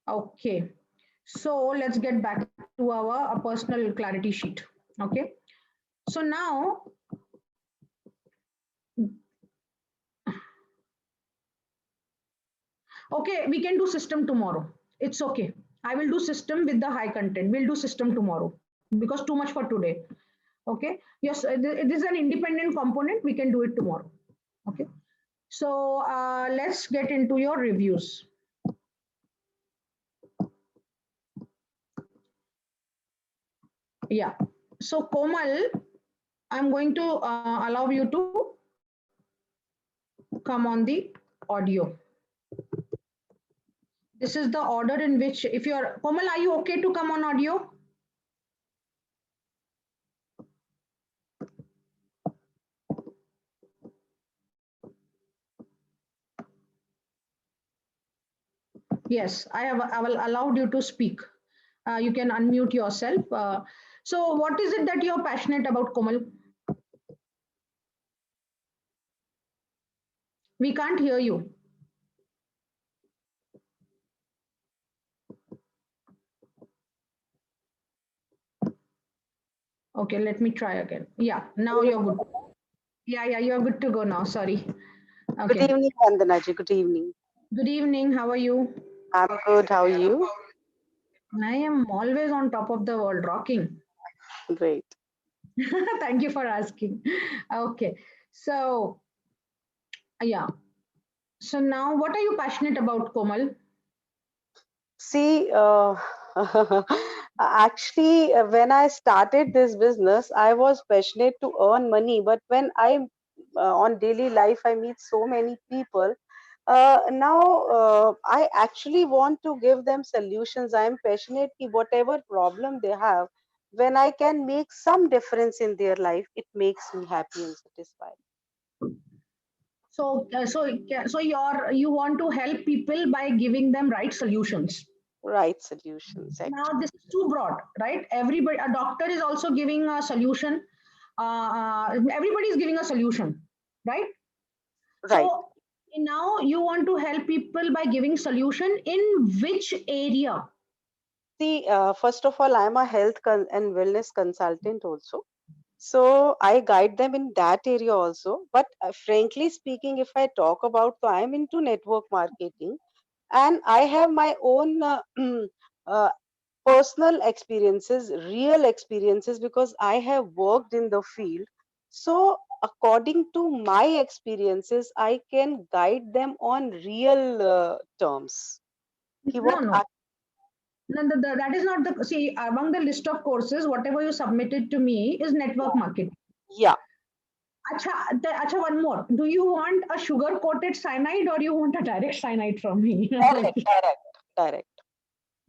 Okay. So let's get back to our personal clarity sheet. Okay. So now, okay, we can do system tomorrow. It's okay. I will do system with the high content. We'll do system tomorrow because too much for today. Okay. Yes, it is an independent component. We can do it tomorrow. Okay. So let's get into your reviews. Yeah. So Komal, I'm going to allow you to come on the audio. This is the order in which, if you're Komal, are you okay to come on audio? Yes, I will allowed you to speak. You can unmute yourself. So, what is it that you're passionate about, Komal? We can't hear you. Okay, let me try again. Yeah, now you're good. Yeah, you're good to go now. Sorry. Good Okay. evening, Vandanaji. Good evening. Good evening. How are you? I'm good. How are you? I am always on top of the world, rocking. Great. Thank you for asking. Okay. So, yeah. So now, what are you passionate about, Komal? See, actually, when I started this business, I was passionate to earn money. But when on daily life, I meet so many people. Now, I actually want to give them solutions. I am passionate कि whatever problem they have, when I can make some difference in their life, it makes me happy and satisfied. So you want to help people by giving them right solutions. Right solutions, Now actually. this is too broad, right? Everybody, a doctor is also giving a solution. Everybody is giving a solution, right? Right. So now you want to help people by giving solution in which area? See, first of all, I'm a and wellness consultant also. So I guide them in that area also. But frankly speaking, if I talk about, so I'm into network marketing and I have my own uh, personal experiences, real experiences, because I have worked in the field. So according to my experiences, I can guide them on real terms. Ki No, what no. No, that is not the see among the list of courses. Whatever you submitted to me is network marketing. yeah, Acha, acha, one more. Do you want a sugar coated cyanide or you want a direct cyanide from me? Like, direct, direct, direct.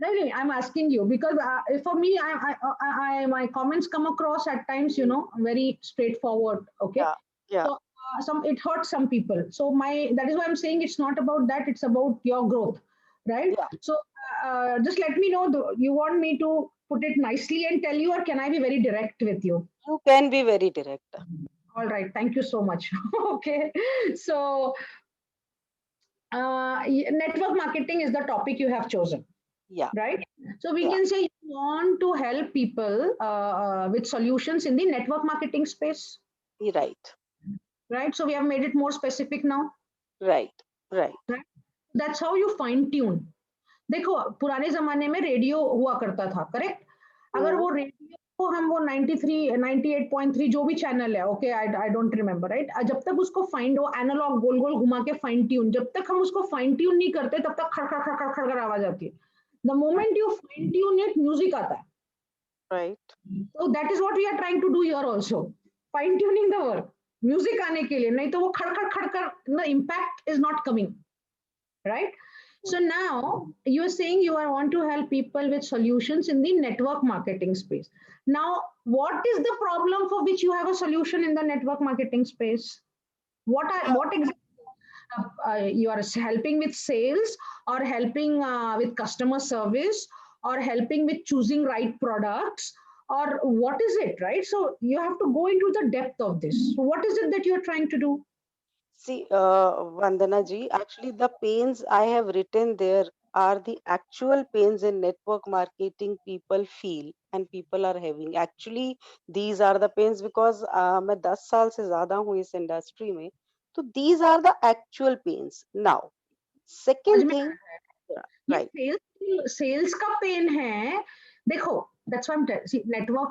really, I'm asking you because for me, my comments come across at times, very straightforward. Okay, Yeah, yeah, so some it hurts some people. So that is why I'm saying it's not about that. It's about your growth, right? yeah. So just let me know. You want me to put it nicely and tell you, or can I be very direct with you? You can be very direct. All right, thank you so much. Okay, so network marketing is the topic you have chosen, Yeah, right? So we yeah. can say you want to help people with solutions in the network marketing space, You're right, right? So we have made it more specific now, right, right. right? That's how you fine tune. देखो पुराने जमाने में radio हुआ करता था, correct? अगर Mm, वो radio को हम वो 93 98.3 जो भी चैनल है, okay, I don't remember, right? जब तक उसको फाइंड वो एनालॉग गोल गोल घुमा के फाइन ट्यून, जब तक हम उसको फाइन ट्यून नहीं करते तब तक खड़ खड़ खड़ खड़ खड़ खड़ आवाज आती है. The moment you fine tune it, music आता है. right. So that is what we are trying to do here also, fine tuning the work, music आने के लिए, नहीं तो वो खड़ खड़ खड़ खड़, the impact is not coming, right? So now you're saying you are want to help people with solutions in the network marketing space. Now, what is the problem for which you have a solution in the network marketing space? What exactly you are helping with sales, or helping with customer service, or helping with choosing right products, or what is it, right? So you have to go into the depth of this. So what is it that you're trying to do? See, Vandana ji, actually the pains I have written there are the actual pains in network marketing people feel and people are having. Actually, these are the pains because मैं 10 साल से ज़्यादा हूँ इस industry में, तो these are the actual pains. Now, समझ second में thing, आया है? ये right? सेल्स का पेन है. देखो, that's why I am network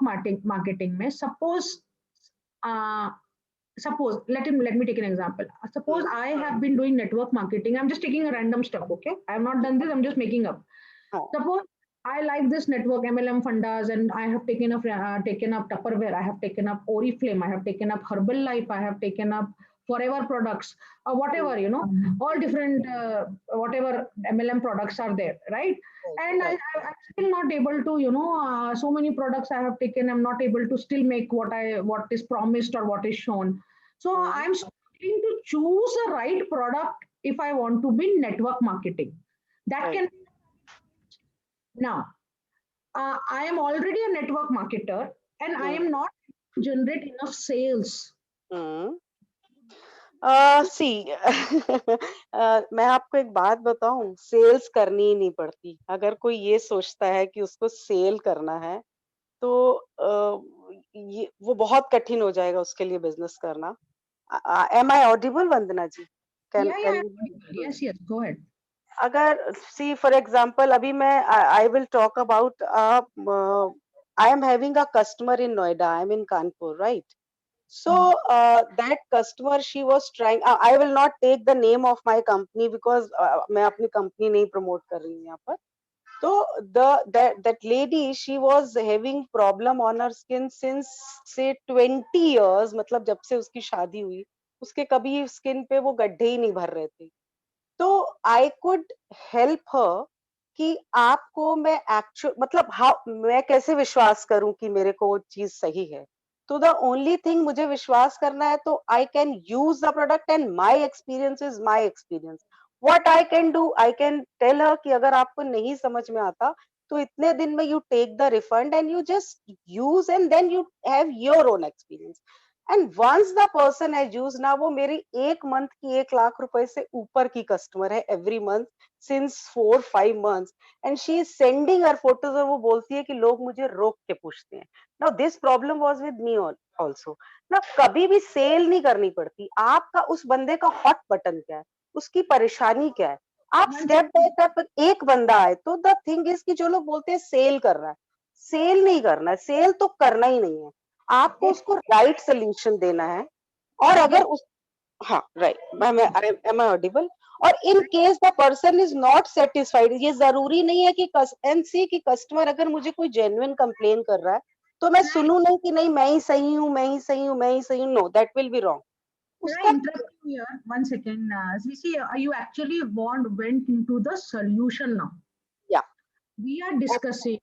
marketing में suppose let me take an example. Suppose Hmm. I have been doing network marketing. I'm just taking a random stuff, okay? I have not done this, I'm just making up. हाँ, Suppose I like this network MLM fundas, and I have taken up Tupperware, I have taken up Oriflame, I have taken up Herbalife, I have taken up Forever products, or hmm, whatever, all different whatever MLM products are there, right? And right. I'm still not able to, so many products I have taken, I'm not able to still make what is promised or what is shown. So Hmm. I'm struggling to choose the right product if I want to be network marketing. That Right. can now I am already a network marketer and I Hmm. am not able to generate enough sales. Hmm. सी मैं आपको एक बात बताऊं, sales करनी ही नहीं पड़ती अगर कोई ये सोचता है कि उसको सेल करना है तो ये वो बहुत कठिन हो जाएगा उसके लिए बिजनेस करना. Am I audible Vandana ji? Can Yeah, can yeah, you? yes, yes, go ahead. अगर सी फॉर एग्जांपल अभी मैं I will talk about I am having a customer in Noida, I am in Kanpur, right? So that customer, she was trying. I will not take the name of my company because मैं अपनी company नहीं promote कर रही हूँ यहाँ पर. तो that lady, she was having problem on her skin since say 20 years. मतलब जब से उसकी शादी हुई, उसके कभी skin पे वो गड्ढे ही नहीं भर रहे थे. तो आई कुड हेल्प हर कि आपको मैं एक्चुअल मतलब हाँ मैं कैसे विश्वास करूं कि मेरे को वो चीज सही है. तो द ओनली थिंग मुझे विश्वास करना है तो I can use the product and my experience is my experience. What I can do, I can tell her कि अगर आपको नहीं समझ में आता तो इतने दिन में you take the refund and you just use and then you have your own experience. And once the person has use ना, वो मेरी एक मंथ की 1 लाख रुपए से ऊपर की कस्टमर है every month since 4-5 months. And she is sending her photos और वो बोलती है कि लोग मुझे रोक के पूछते हैं. Now this problem was with me also. ना कभी भी सेल नहीं करनी पड़ती. आपका उस बंदे का हॉट बटन क्या है, उसकी परेशानी क्या है, आप One step by second. Step. एक बंदा आए तो द थिंग इज कि जो लोग बोलते हैं सेल कर रहा है, सेल नहीं करना है, सेल तो करना ही नहीं है. आपको Get, उसको राइट सोल्यूशन देना है. और get, अगर उस हाँ राइट, एम आई ऑडिबल? और in case the person is not satisfied, ये जरूरी नहीं है कि एंड सी कि कस्टमर अगर मुझे कोई जेन्युइन कंप्लेन कर रहा है तो मैं can सुनूं नहीं कि नहीं मैं ही सही हूँ, मैं ही सही हूँ, मैं ही सही हूँ. No, that will be wrong. I उसका interrupt you here? 1 second. See, you actually went into the solution now. या We are discussing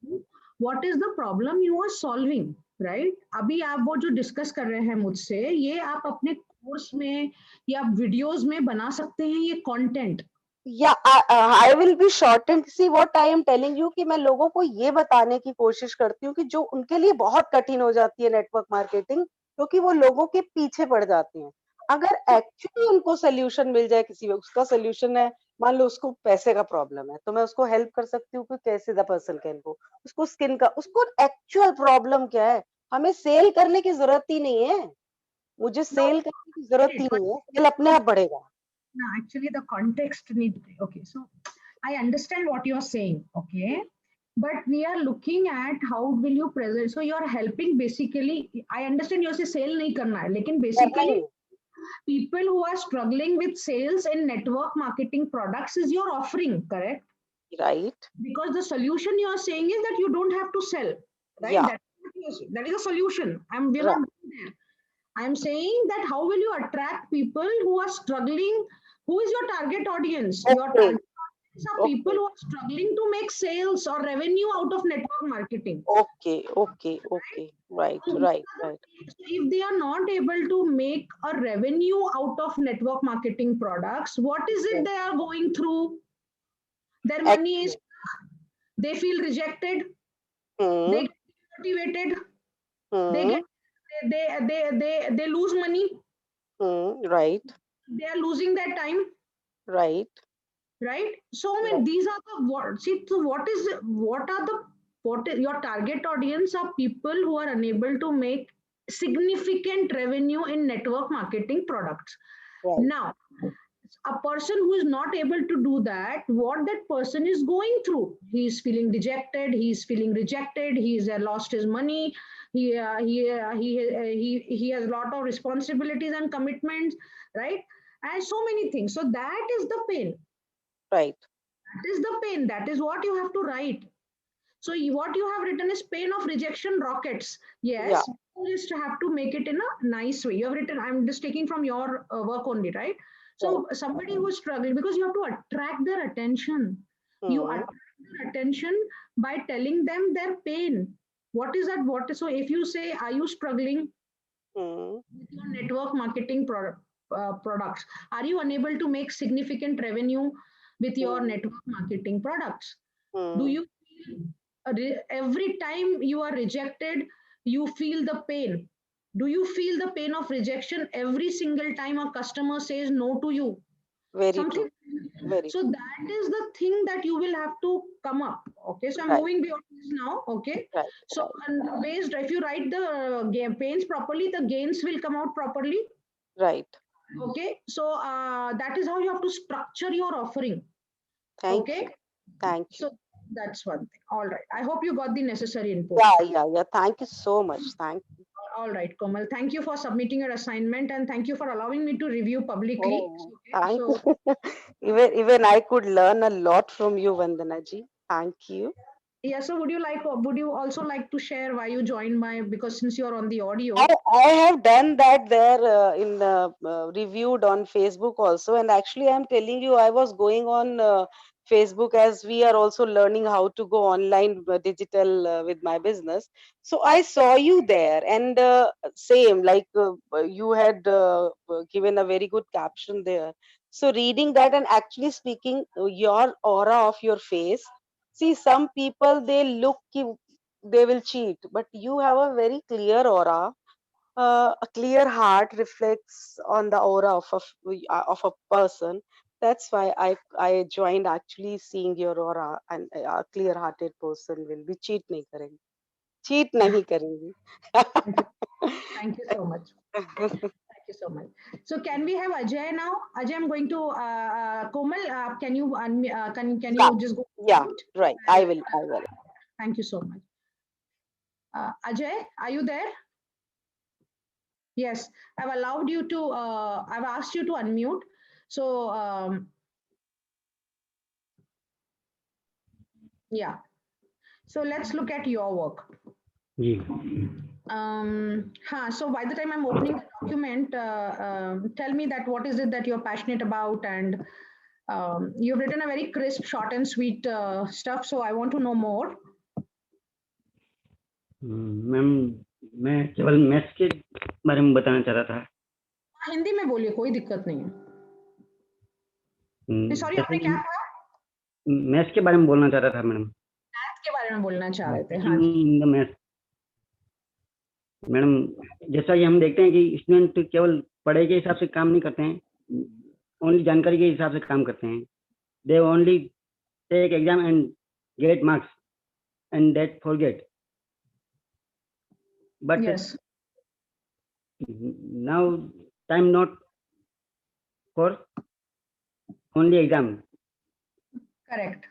what is the problem you are solving, right? अभी आप वो जो डिस्कस कर रहे हैं मुझसे, ये आप अपने कोर्स में या वीडियोस में बना सकते हैं ये कंटेंट. या आई will B short and see what I am telling you कि मैं लोगों को ये बताने की कोशिश करती हूँ कि जो उनके लिए बहुत कठिन हो जाती है नेटवर्क मार्केटिंग, क्योंकि वो लोगों के पीछे पड़ जाते हैं. अगर एक्चुअली उनको सोल्यूशन मिल जाए, किसी उसका सोल्यूशन है, मान लो उसको पैसे का प्रॉब्लम है तो मैं उसको हेल्प कर सकती हूँ कि कैसे द पर्सन कैन गो. उसको स्किन का, उसको एक्चुअल प्रॉब्लम क्या है. हमें सेल करने की जरूरत ही नहीं है. मुझे No, सेल करने की जरूरत ही नहीं है, सेल अपने आप बढ़ेगा. no, actually the context need. Okay, so I understand what you're saying, okay, but we are looking at how will you present. So you're helping basically. I understand you're saying sale नहीं करना है, लेकिन करना ही basically नहीं. people who are struggling with sales in network marketing products is your offering, correct? Right. Because the solution you are saying is that you don't have to sell, right? या That is a solution. We're not going there. I'm saying that how will you attract people who are struggling? Who is your target audience? Your okay. target audience are people okay. who are struggling to make sales or revenue out of network marketing. Okay. Okay. Okay. Right. So right. Right. if they are not able to make a revenue out of network marketing products, what is it they are going through? Their money is, actually. they feel rejected, they hmm. get motivated, they get hmm. they lose money, hmm. Right. they are losing their time. Right. right? So many, Right. these are the what, see, so what is your target audience are people who are unable to make significant revenue in network marketing products. Right. Now, a person who is not able to do that, what that person is going through, he is feeling dejected, he is feeling rejected, he's lost his money, he has a lot of responsibilities and commitments, right? And so many things. So that is the pain. Right. That is the pain. That is what you have to write. So what you have written is pain of rejection rockets. Yeah. Yes, you just have to make it in a nice way. You have written, I'm just taking from your work only, right? Right. So somebody who is struggling, because you have to attract their attention. You Hmm. attract their attention by telling them their pain. What is that? What is, so if you say, are you struggling Hmm. with your network marketing products? Are you unable to make significant revenue with your Hmm. network marketing products? Do Hmm. you feel every time you are rejected, you feel the pain? Do you feel the pain of rejection every single time a customer says no to you? Very Something. true. Very So true. that is the thing that you will have to come up. Okay, so I'm Right. moving beyond this now. Okay, Right. so Right. based, if you write the pains properly, the gains will come out properly. Right. Okay, so that is how you have to structure your offering. Thank Okay, you. Thank you. so that's one thing. All right, I hope you got the necessary input. Yeah. Yeah. Yeah. Thank you so much. Thank you. All right, Komal, thank you for submitting your assignment and thank you for allowing me to review publicly. Oh, Okay, thank so you. Even I could learn a lot from you, Vandana ji. Thank you. yeah, so would you also like to share why you joined my, because since you're on the I, audio. I have done that there in reviewed on Facebook also, and actually I'm telling you, I was going on Facebook as we are also learning how to go online digital with my business. So I saw you there, and same like you had given a very good caption there. So reading that and actually speaking your aura of your face. See, some people they look they will cheat, but you have a very clear aura. A clear heart reflects on the aura of a person. That's why I joined actually seeing your aura, and a clear hearted person will be cheat nahi करेंगी. Thank you. Thank you so much. Thank you so much. So can we have Ajay now? Ajay, I'm going to Komal. Can you can Yeah, you just go yeah, mute? right. And I will. thank you so much. Ajay, are you there? Yes, I've allowed you to. I've asked you to unmute. So yeah. So let's look at your work. जी So by the time I'm opening the document, tell me that what is it that you're passionate about, and you've written a very crisp, short and sweet stuff. So I want to know more. Ma'am मैं केवल maths के बारे में बताना चाह रहा था हिंदी में बोलिए, कोई दिक्कत नहीं है. सॉरी, जैसे आपने क्या कहा? मैथ्स के बारे में बोलना चाह रहा था मैडम. मैथ के बारे में बोलना चाह रहे थे. हाँ इन द मैथ्स मैडम, जैसा कि हम देखते हैं कि स्टूडेंट केवल पढ़ाई के हिसाब से काम नहीं करते हैं, ओनली जानकारी के हिसाब से काम करते हैं. They only take exam and get marks and that forget. But Yes. Now time not for only exam. Correct.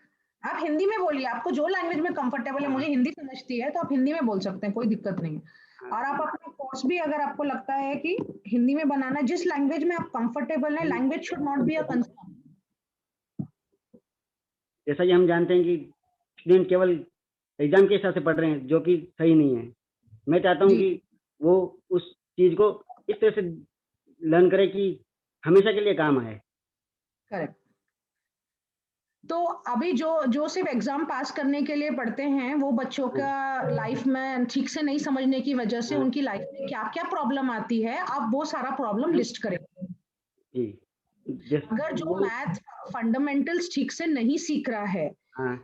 आप हिंदी में बोलिए, आपको जो लैंग्वेज में कंफर्टेबल है. मुझे हिंदी समझती है तो आप हिंदी में बोल सकते हैं, कोई दिक्कत नहीं है. और आप अपना कोर्स भी, अगर आपको लगता है कि हिंदी में बनाना, जिस लैंग्वेज में आप कंफर्टेबल है, language should not be a concern. जैसा कि हम जानते हैं कि स्टूडेंट केवल एग्जाम के हिसाब से पढ़ रहे हैं, जो कि सही नहीं है. मैं चाहता हूं जी. कि वो उस चीज को इस तरह से लर्न करे कि हमेशा के लिए काम आए. करेक्ट. तो अभी जो जो सिर्फ एग्जाम पास करने के लिए पढ़ते हैं, वो बच्चों का लाइफ में ठीक से नहीं समझने की वजह से उनकी लाइफ में क्या क्या प्रॉब्लम आती है, आप वो सारा प्रॉब्लम लिस्ट करें. जी. अगर जो मैथ फंडामेंटल्स ठीक से नहीं सीख रहा है, हाँ,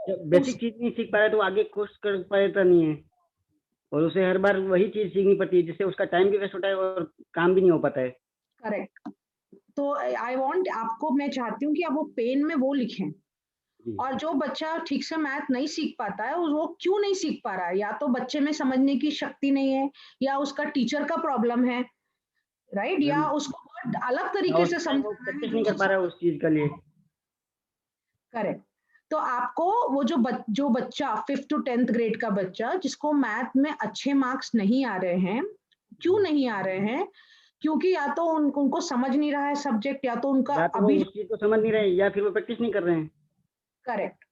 जब बेसिक चीज नहीं सीख पा रहा है तो आगे कोर्स कर पाता नहीं है, और उसे हर बार वही चीज सीखनी पड़ती है, जिससे उसका टाइम भी वेस्ट होता है और काम भी नहीं हो पाता है. करेक्ट. तो आई वांट आपको, मैं चाहती हूँ कि आप वो पेन में वो लिखें। जी और जो बच्चा ठीक से मैथ नहीं सीख पाता है, वो क्यों नहीं सीख पा रहा है? या तो बच्चे में समझने की शक्ति नहीं है, या उसका टीचर का प्रॉब्लम है, राइट? या मैम, उसको बहुत अलग या तरीके हो से सकता है वो समझाना है प्रैक्टिस जो नहीं कर उसे पा रहा है उस चीज के लिए। करेक्ट। तो आपको वो जो बच्चा 5th to 10th ग्रेड का बच्चा जिसको मैथ में अच्छे मार्क्स नहीं आ रहे हैं, क्यों नहीं आ रहे हैं? क्योंकि या तो उनको समझ नहीं रहा है सब्जेक्ट, या तो उनका या तो वो अभी उस चीज को समझ नहीं रहे, या फिर वो प्रैक्टिस नहीं कर रहे हैं। करेक्ट।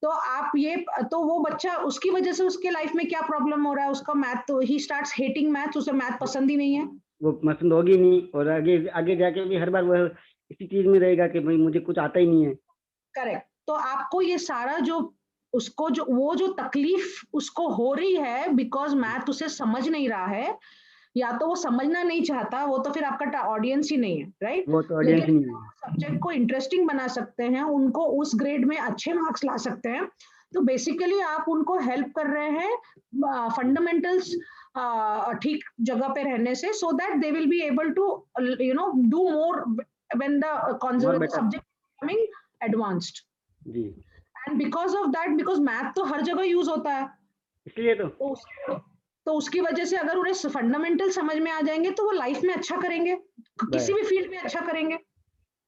तो आप ये, तो वो बच्चा, उसकी वजह से उसके लाइफ में क्या प्रॉब्लम हो रहा है? उसका मैथ, तो ही स्टार्ट्स हेटिंग मैथ, उसे मैथ पसंद ही नहीं है। वो पसंद होगी नहीं, और आगे आगे जाके भी हर बार वह इसी चीज में रहेगा कि भाई मुझे कुछ आता ही नहीं है। करेक्ट। तो आपको ये सारा जो उसको जो वो जो तकलीफ उसको हो रही है बिकॉज मैथ उसे समझ नहीं रहा है, या तो वो समझना नहीं चाहता, वो तो फिर आपका ऑडियंस ही नहीं है, राइट? वो तो ऑडियंस लेकिन ही नहीं है। सब्जेक्ट को इंटरेस्टिंग बना सकते हैं, उनको उस ग्रेड में अच्छे मार्क्स ला सकते हैं, तो बेसिकली आप उनको हेल्प कर रहे हैं फंडामेंटल्स ठीक जगह पे रहने से, so that they will be able to do more when more the better. Subject coming advanced. जी, and because of that, because math तो हर जगह यूज होता है, इसलिए तो। तो तो उसकी वजह से अगर उन्हें फंडामेंटल समझ में आ जाएंगे तो वो लाइफ में अच्छा करेंगे, किसी बस, भी फील्ड में अच्छा करेंगे।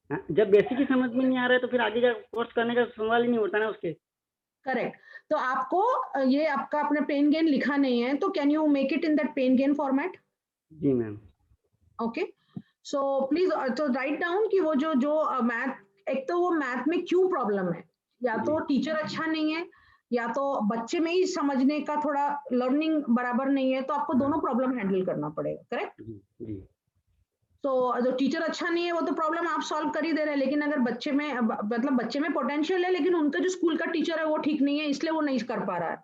हाँ, जब बेसिक ही समझ में नहीं आ रहा है तो फिर आगे जा कोर्स करने का सवाल ही नहीं उठता ना उसके। करेक्ट। तो आपको ये आपका अपने पेन गेन लिखा नहीं है, तो can you make it in that pain gain format? जी मैम। ओके, सो प्लीज तो राइट डाउन कि वो जो जो मैथ, एक तो वो मैथ में क्यों प्रॉब्लम है, या जी तो टीचर अच्छा नहीं है, या तो बच्चे में ही समझने का थोड़ा लर्निंग बराबर नहीं है, तो आपको हाँ। दोनों प्रॉब्लम हैंडल करना पड़ेगा, करेक्ट? जी जी तो जो टीचर अच्छा नहीं है वो तो प्रॉब्लम आप सॉल्व कर ही दे रहे हैं, लेकिन अगर बच्चे में मतलब बच्चे में पोटेंशियल है, लेकिन उनका जो स्कूल का टीचर है वो ठीक नहीं है, इसलिए वो नहीं कर पा रहा है,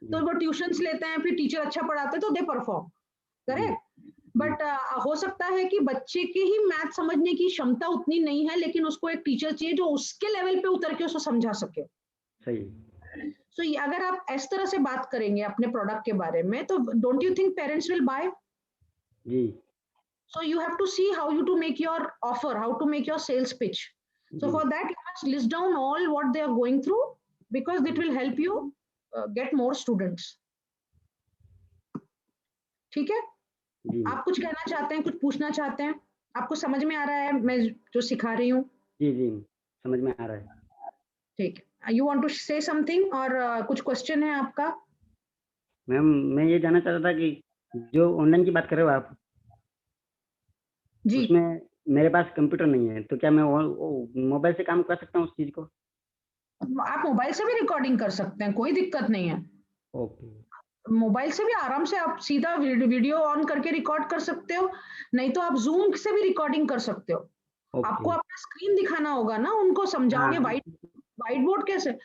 जी तो वो ट्यूशंस लेते हैं, फिर टीचर अच्छा पढ़ाते हैं तो दे परफॉर्म, जी करेक्ट? जी बट हो सकता है कि बच्चे की ही मैथ समझने की क्षमता उतनी नहीं है, लेकिन उसको एक टीचर चाहिए जो उसके लेवल पे उतर के उसको समझा सके। सही। सो अगर आप इस तरह से बात करेंगे अपने प्रोडक्ट के बारे में, तो don't you think parents will buy? जी So you have to see how you to make your offer, how to make your sales pitch. So जी for that, you must list down all what they are going through, because it will help you get more students. ठीक है? जी आप कुछ कहना चाहते हैं, कुछ पूछना चाहते हैं? आपको समझ में आ रहा है मैं जो सिखा रही हूँ? जी जी समझ में आ रहा है। ठीक है। You want to say something, और कुछ क्वेश्चन है आपका? मैम, मैं ये जानना चाहता था कि जो ऑनलाइन की बात कर रहे हो आप, जी, उसमें मेरे पास कंप्यूटर नहीं है, तो क्या मैं मोबाइल से काम कर सकता हूँ उस चीज को? आप मोबाइल से भी रिकॉर्डिंग कर सकते हैं, कोई दिक्कत नहीं है। ओके। मोबाइल से भी आराम से आप सीधा वीडियो ऑन करके रिकॉर्ड कर सकते हो, नहीं तो आप जूम से भी रिकॉर्डिंग कर सकते हो। आपको ओके। अपना स्क्रीन दिखाना होगा ना, उनको समझाओगे हाँ। व्हाइट व्हाइट बोर्ड कैसे?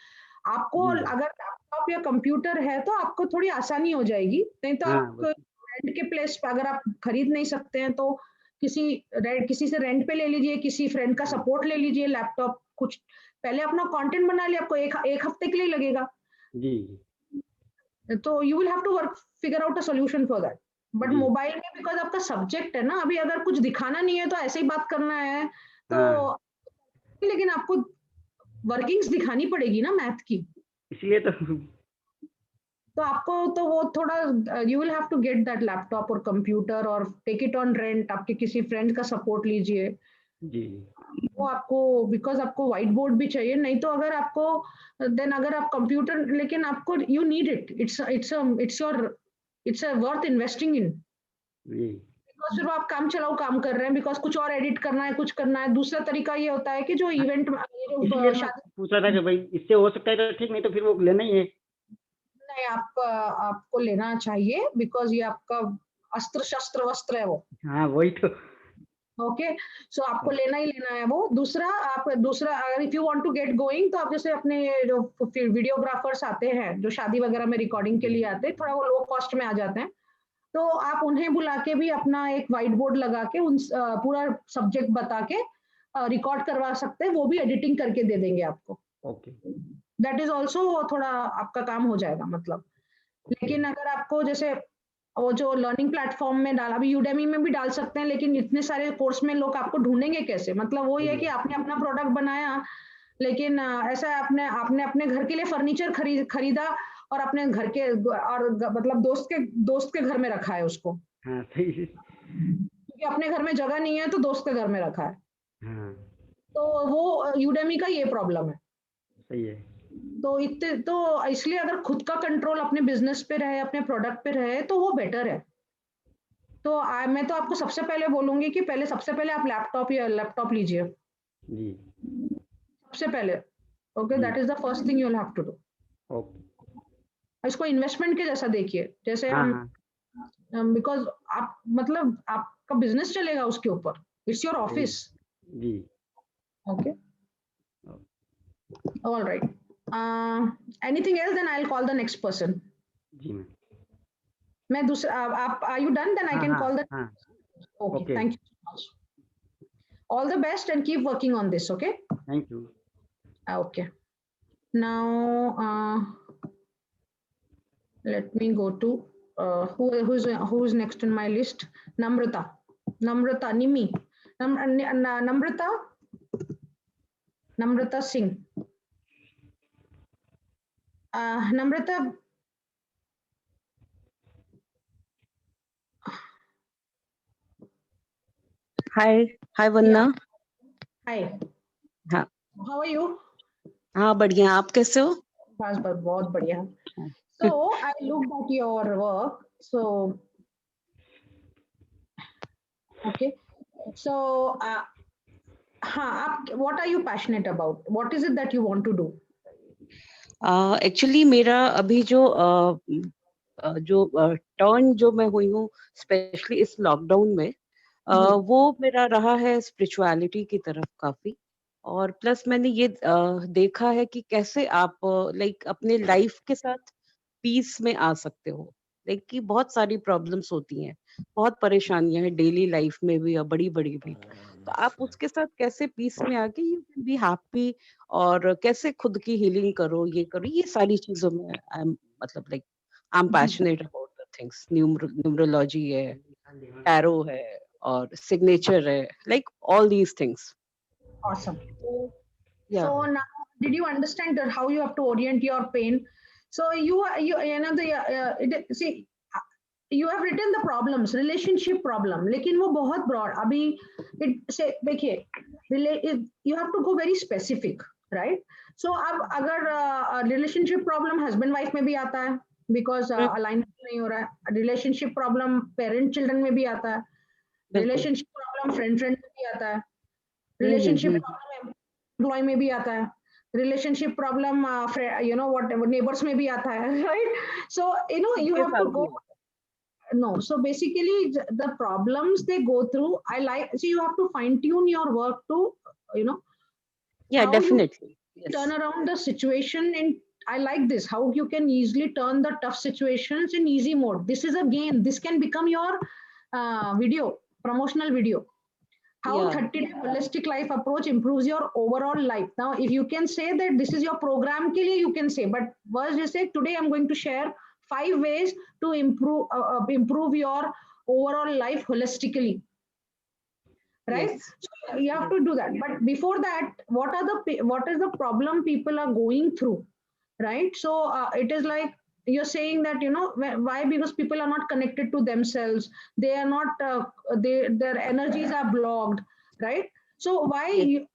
आपको जी। अगर लैपटॉप या कंप्यूटर है तो आपको थोड़ी आसानी हो जाएगी, नहीं तो हाँ आप रेंट के प्लेस पे, अगर आप खरीद नहीं सकते हैं तो किसी से रेंट पे ले लीजिए, किसी फ्रेंड का सपोर्ट ले लीजिए लैपटॉप, कुछ पहले अपना कंटेंट बना लिया, आपको एक हफ्ते के लिए लगेगा, जी तो you will have to work figure out a solution for that. But जी मोबाइल में बिकॉज आपका सब्जेक्ट है ना, अभी अगर कुछ दिखाना नहीं है तो ऐसे ही बात करना है, तो हाँ, लेकिन आपको वर्किंग्स दिखानी पड़ेगी ना मैथ की, इसलिए तो। तो आपको तो वो थोड़ा you will have to get that laptop और कंप्यूटर और टेक इट ऑन रेंट, आपके किसी फ्रेंड का सपोर्ट लीजिए, जी वो आपको, बिकॉज आपको व्हाइट बोर्ड भी चाहिए, नहीं तो अगर आपको देन अगर आप कंप्यूटर, लेकिन आपको you need it, it's a worth investing in, जी बिकॉज फिर वो आप काम चलाओ काम कर रहे हैं, बिकॉज कुछ और एडिट करना है, कुछ करना है। दूसरा तरीका ये होता है कि जो हाँ, इवेंट इसलिए जो मैं शादी, पूछ रहा था कि भाई इससे हो सकता है तो ठीक, नहीं तो फिर वो लेना ही है। नहीं, आप आपको लेना चाहिए, बिकॉज ये आपका अस्त्र शस्त्र वस्त्र है वो। हाँ वही तो। ओके, सो आपको लेना ही लेना है वो। दूसरा अगर if you want to get going, तो आप जैसे अपने जो वीडियोग्राफर्स आते हैं जो शादी वगैरह में रिकॉर्डिंग के लिए आते हैं, थोड़ा वो लो कॉस्ट में आ जाते हैं, तो आप उन्हें बुला के भी अपना एक व्हाइट बोर्ड लगा के उन पूरा सब्जेक्ट बता के रिकॉर्ड करवा सकते हैं, वो भी एडिटिंग करके दे देंगे आपको। ओके दैट इज ऑल्सो थोड़ा आपका काम हो जाएगा मतलब। ओके। लेकिन अगर आपको जैसे वो जो लर्निंग प्लेटफॉर्म में डाला, अभी यूडेमी में भी डाल सकते हैं, लेकिन इतने सारे कोर्स में लोग आपको ढूंढेंगे कैसे? मतलब वो ये है कि आपने अपना प्रोडक्ट बनाया, लेकिन ऐसा है आपने आपने अपने घर के लिए फर्नीचर खरीदा और अपने घर के और मतलब दोस्त के घर में रखा है उसको, हाँ सही। क्योंकि अपने घर में जगह नहीं है तो दोस्त के घर में रखा है। हाँ तो वो यूडेमी का ये प्रॉब्लम है। सही है। तो इतने तो इसलिए अगर खुद का कंट्रोल अपने बिजनेस पे रहे, अपने प्रोडक्ट पे रहे, तो वो बेटर है। तो मैं तो आपको सबसे पहले आप लैपटॉप लीजिए जी सबसे पहले। ओके, जी that is the first thing you will have to do. Okay. इसको इन्वेस्टमेंट के जैसा देखिए, जैसे हाँ हम हाँ बिकॉज आप मतलब आपका बिजनेस चलेगा उसके ऊपर, इट्स योर सही ऑफिस। जी। Okay, all right. Anything else, then I will call the next person. जी मैम। मैं दूसरा आप are you done? Then I हाँ कैन हाँ कॉल द। हाँ okay, okay thank you so much. All the best and keep working on this, okay? Thank you. Okay. Now, let me go to who's next in my list? Namrata. Nimi. Namrata Singh. Namrata, hi Vanna. hi. हाँ How are you? हाँ बढ़िया, आप कैसे हो? बस बहुत बढ़िया। So I looked at your work. So okay. So what are you passionate about? What is it that you want to do? Actually मेरा अभी जो टर्न जो मैं हुई हूँ स्पेशली इस लॉकडाउन में, वो मेरा रहा है स्पिरिचुअलिटी की तरफ काफी। और प्लस मैंने ये देखा है कि कैसे आप लाइक अपने लाइफ के साथ पीस में आ सकते हो। लाइक कि बहुत सारी प्रॉब्लम्स होती हैं, बहुत परेशानियां हैं डेली लाइफ में भी और बड़ी बड़ी भी। तो आप उसके साथ कैसे पीस में आके यू कैन बी हैप्पी, और कैसे खुद की हीलिंग करो, ये करो, ये सारी चीजों में आई एम मतलब like I am passionate about the things. Numerology है, टैरो है, और सिग्नेचर है, like all these things. Awesome. या So now, did you understand that how you have to orient your pain? So you know see, you have written the problems, relationship problem, लेकिन वो बहुत broad. अभी से देखिए, you have to go very specific, right? So अब अगर relationship problem husband wife में भी आता है, because alignment नहीं हो रहा है. Relationship problem parent children में भी आता है. Relationship problem friend में भी आता है. Relationship problem एम्प्लॉय में भी आता है. रिलेशनशिप प्रॉब्लम नेबर्स में भी आता है, right? So you have to go. No, so basically the problems they go through, so you have to fine tune your work to yeah, how definitely. you turn around the situation. And I like this, how you can easily turn the tough situations in easy mode. This is a game, this can become your promotional video. How Yeah. 30-day holistic life approach improves your overall life. Now, if you can say that this is your program ke liye, you can say, but first you say, today I'm going to share 5 ways to improve your overall life holistically. Right? Yes. So you have to do that. But before that, what is the problem people are going through? Right? So it is like you're saying that why, because people are not connected to themselves, they are not their energies are blocked, right? So why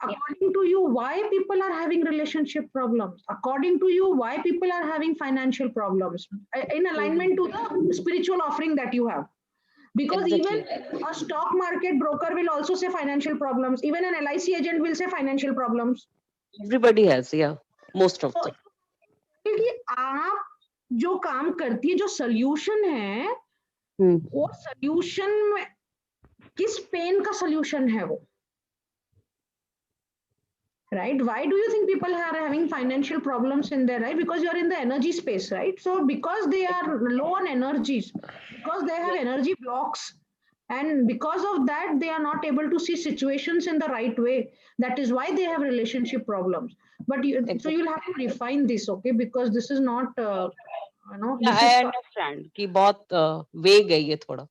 according to you, why people are having relationship problems? According to you, why people are having financial problems in alignment to the spiritual offering that you have? Because Exactly. even a stock market broker will also say financial problems, even an LIC agent will say financial problems. Everybody has, yeah, most of So, them. क्योंकि आप जो काम करती है, जो solution है, वो solution में किस पेन का सोल्यूशन है वो, right? Why do you think people are having financial problems in their life? Because you're in the energy space, right? So because they are low on energies, because they have energy blocks, and because of that they are not able to see situations in the right way. That is why they have relationship problems. But so you'll have to refine this, okay? Because this is not you know, Yeah, this I is understand कि बहुत वेग है ये थोड़ा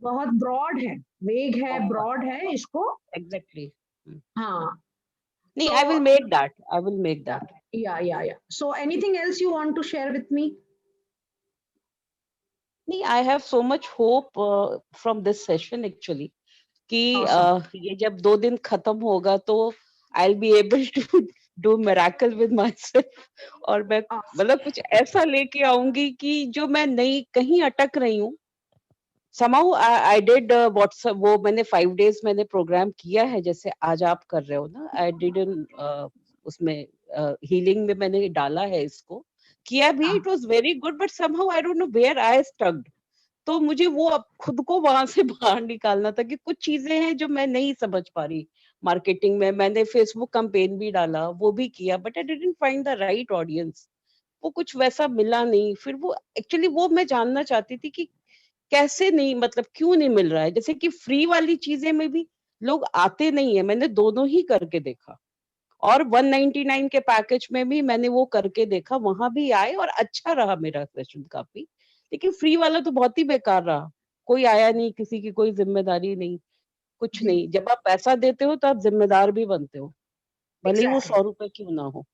बहुत broad है, वेग है, बहुत ब्रॉड है इसको। एग्जैक्टली हाँ, नहीं so I will make that I will make that yeah. So anything else you want to share with me? नहीं I have so much hope from this session actually कि Awesome. ये जब 2 दिन खत्म होगा तो I will be able to do miracle with myself और मैं Awesome. मतलब कुछ ऐसा लेके आऊंगी कि जो मैं नहीं कहीं अटक रही हूँ somehow I did WhatsApp वो मैंने 5 days मैंने प्रोग्राम किया है जैसे आज आप कर रहे हो ना I did उसमें हीलिंग में मैंने डाला है इसको किया भी हाँ, it was very good but somehow I don't know where I stuck तो मुझे वो अब खुद को वहां से बाहर निकालना था कि कुछ चीजें हैं जो मैं नहीं समझ पा रही मार्केटिंग में मैंने फेसबुक कैंपेन भी डाला वो भी किया but I didn't find the right audience वो कुछ वैसा मिला नहीं फिर वो एक्चुअली वो मैं जानना चाहती थी कि कैसे नहीं मतलब क्यों नहीं मिल रहा है जैसे कि फ्री वाली चीजें में भी लोग आते नहीं है मैंने दोनों ही करके देखा और 199 के पैकेज में भी मैंने वो करके देखा वहां भी आए और अच्छा रहा मेरा सेशन काफी लेकिन फ्री वाला तो बहुत ही बेकार रहा कोई आया नहीं किसी की कोई जिम्मेदारी नहीं कुछ जी, नहीं जब आप पैसा देते हो तो आप जिम्मेदार भी बनते हो भले ही वो exactly. 100 रुपए क्यों ना हो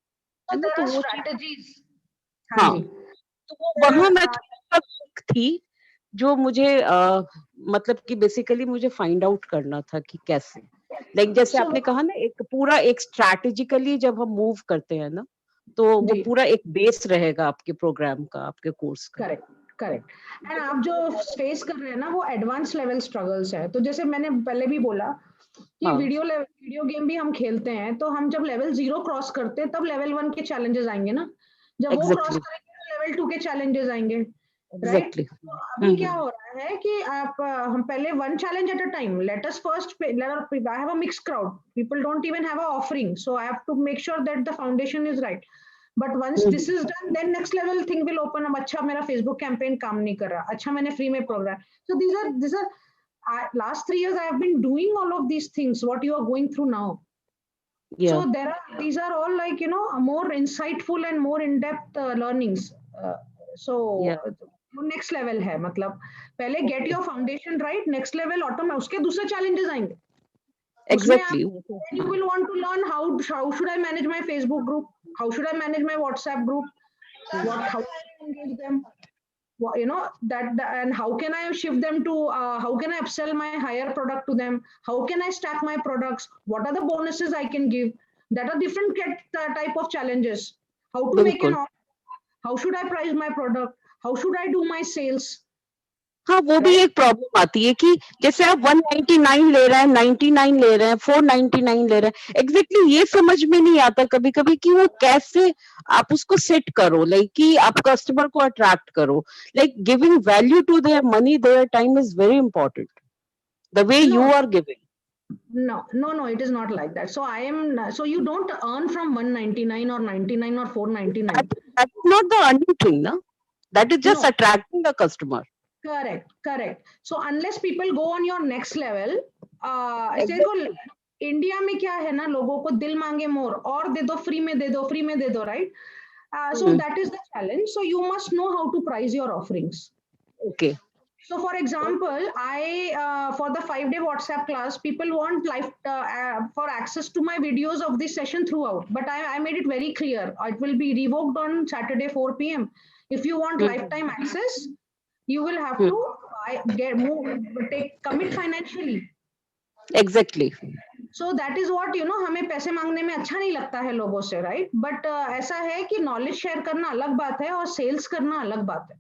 So है ना there तो are वो चीज strategies. हाँ हाँ जी, तो वो there वहां मैं are, थोड़ा सा weak थी जो मुझे मतलब कि बेसिकली मुझे फाइंड आउट करना था कि कैसे लाइक जैसे so आपने कहा ना एक पूरा एक स्ट्रैटेजिकली जब हम मूव करते हैं ना तो वो जी, पूरा एक बेस रहेगा आपके प्रोग्राम का आपके कोर्स का करेक्ट, करेक्ट। एंड आप जो फेस कर रहे हैं ना वो एडवांस लेवल स्ट्रगल्स है। तो जैसे मैंने पहले भी बोला कि हाँ वीडियो गेम भी हम खेलते हैं, तो हम जब लेवल 0 क्रॉस करते हैं तब लेवल 1 के चैलेंजेस आएंगे ना। जब वो क्रॉस एग्जैक्टली करेंगे तो लेवल 2 के चैलेंजेस आएंगे, राइट? एग्जैक्टली तो अभी क्या हो रहा है कि आप हम पहले one challenge at a time, let us first I have a mix crowd, people don't even have a offering, so I have to make sure that the foundation is right. But once this is done then next level thing will open up. अच्छा मेरा Facebook campaign काम नहीं कर रहा, अच्छा मैंने free में program, so these are last 3 years I have been doing all of these things what you are going through now. या So these are all like more insightful and more in depth learnings. या So next level है, मतलब पहले get okay your foundation right, next level automatic उसके दूसरे challenges आएंगे उसमें आप, exactly then you will want to learn how should I manage my Facebook group, how should I manage my WhatsApp group, how should I engage them, and how can I shift them to how can I upsell my higher product to them, how can I stack my products, what are the bonuses I can give, that are different type of challenges, how to make an बिल्कुल offer, how should I price my product, how should I do my sales, हाँ वो भी right? एक problem आती है कि जैसे आप 199 ले रहे हैं 99 ले रहे हैं 499 ले रहे हैं एग्जैक्टली ये समझ में नहीं आता कभी कभी कि वो कैसे आप उसको सेट करो लाइक कि आप कस्टमर को अट्रैक्ट करो like giving value to their money their time is very important the way No, you are giving no, it is not like that. So I am, so you don't earn from 199 or 99 or 499. that is not the earning thing na that is just No, attracting the customer correct. So unless people go on your next level, देखो exactly India में क्या है ना, लोगों को दिल मांगे मोर, और दे दो, फ्री में दे दो, फ्री में दे दो, right? So that is the challenge. So you must know how to price your offerings. okay So for example, for the 5-day WhatsApp class, people want live for access to my videos of this session throughout. But I made it very clear. It will be revoked on Saturday 4 p.m. If you want lifetime access, you will have to commit financially. exactly So that is what हमें पैसे मांगने में अच्छा नहीं लगता है लोगों से, राइट? बट ऐसा है कि नॉलेज शेयर करना अलग बात है और सेल्स करना अलग बात है.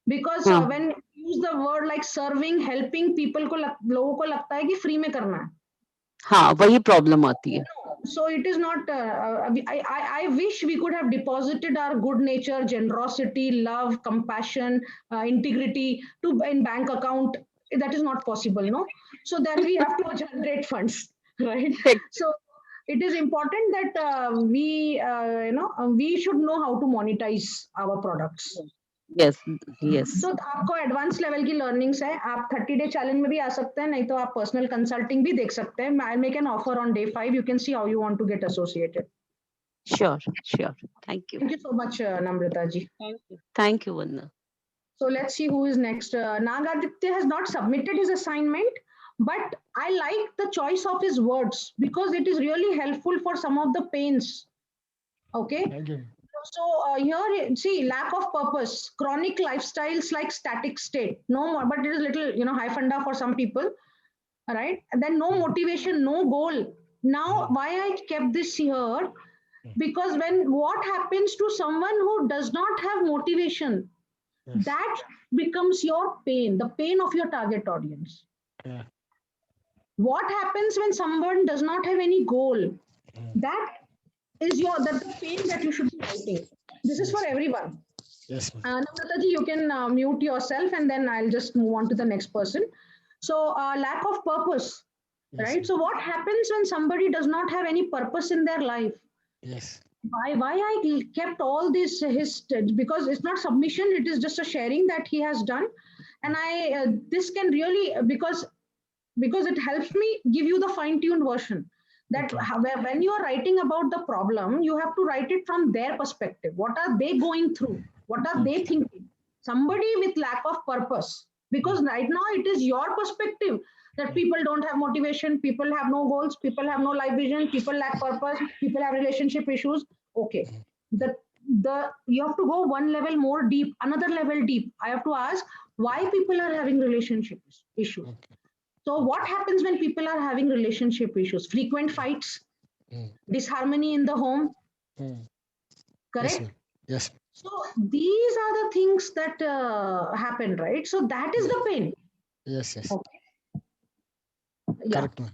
बिकॉज हाँ when use the word like serving, helping people को लोगों को लगता है कि फ्री में करना है. हाँ वही प्रॉब्लम आती है So it is not. I wish we could have deposited our good nature, generosity, love, compassion, integrity in bank account. That is not possible, no. So then we have to generate funds, right? So it is important that we should know how to monetize our products. yes yes So आपको advance level की learnings है, आप 30-day challenge में भी आ सकते हैं, नहीं तो आप पर्सनल कंसल्टिंग भी देख सकते हैं. I make an offer on day 5, you can see how you want to get associated. Sure. Thank you. Thank you so much, Namrata ji. Thank you, Vandana. So let's see who is next. Nagaditya has not submitted his assignment, but I like the choice of his words because it is really helpful for some of the pains. Okay. Thank you. So here, see, lack of purpose, chronic lifestyles like static state, no more, but it is little, high funda for some people, right? And then no motivation, no goal. Now, why I kept this here? Because what happens to someone who does not have motivation, Yes. that becomes your pain, the pain of your target audience. Yeah. What happens when someone does not have any goal? That is that's the pain that you should be writing. This is for everyone. Yes, ma'am. Namrata ji, you can mute yourself and then I'll just move on to the next person. So lack of purpose, Yes, right? So what happens when somebody does not have any purpose in their life? Yes. Why I kept all this because it's not submission, it is just a sharing that he has done, and I this can really because it helps me give you the fine-tuned version that when you are writing about the problem, you have to write it from their perspective. What are they going through? What are they thinking? Somebody with lack of purpose, because right now it is your perspective that people don't have motivation, people have no goals, people have no life vision, people lack purpose, people have relationship issues. Okay, the you have to go one level more deep, another level deep. I have to ask why people are having relationship issues. Okay. So what happens when people are having relationship issues? Frequent fights, disharmony in the home, Yes, correct? ma'am. Yes. So these are the things that happen, right? So that is the pain. Yes. Yes. Okay. Yeah. Correct, ma'am.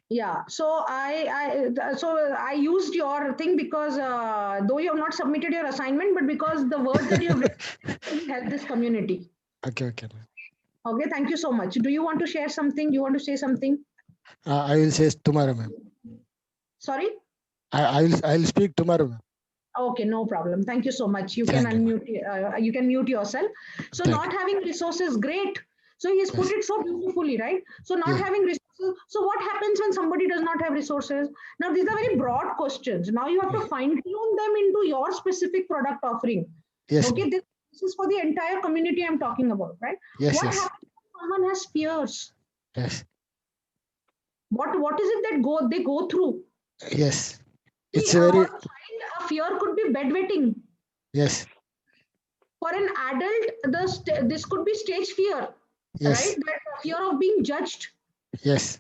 Yeah. So I used your thing because though you have not submitted your assignment, but because the words that you have written help this community. Okay. Okay, ma'am. Okay. Thank you so much. Do you want to share something? You want to say something? I will say tomorrow, ma'am. Sorry. I will speak tomorrow, ma'am. Okay, no problem. Thank you so much. You can Thank you, ma'am. unmute. You can mute yourself. So Thank not having resources, great. So he's put Yes. it so beautifully, right? So not Yes. having resources. So what happens when somebody does not have resources? Now these are very broad questions. Now you have to fine tune them into your specific product offering. Yes, Okay, ma'am. this is for the entire community I'm talking about, right? Yes. What Yes. happens when someone has fears? Yes. What is it that they go through? Yes. See, It's for a very a child, a fear could be bedwetting. yes. For an adult, this could be stage fear, Yes. right? That fear of being judged. Yes.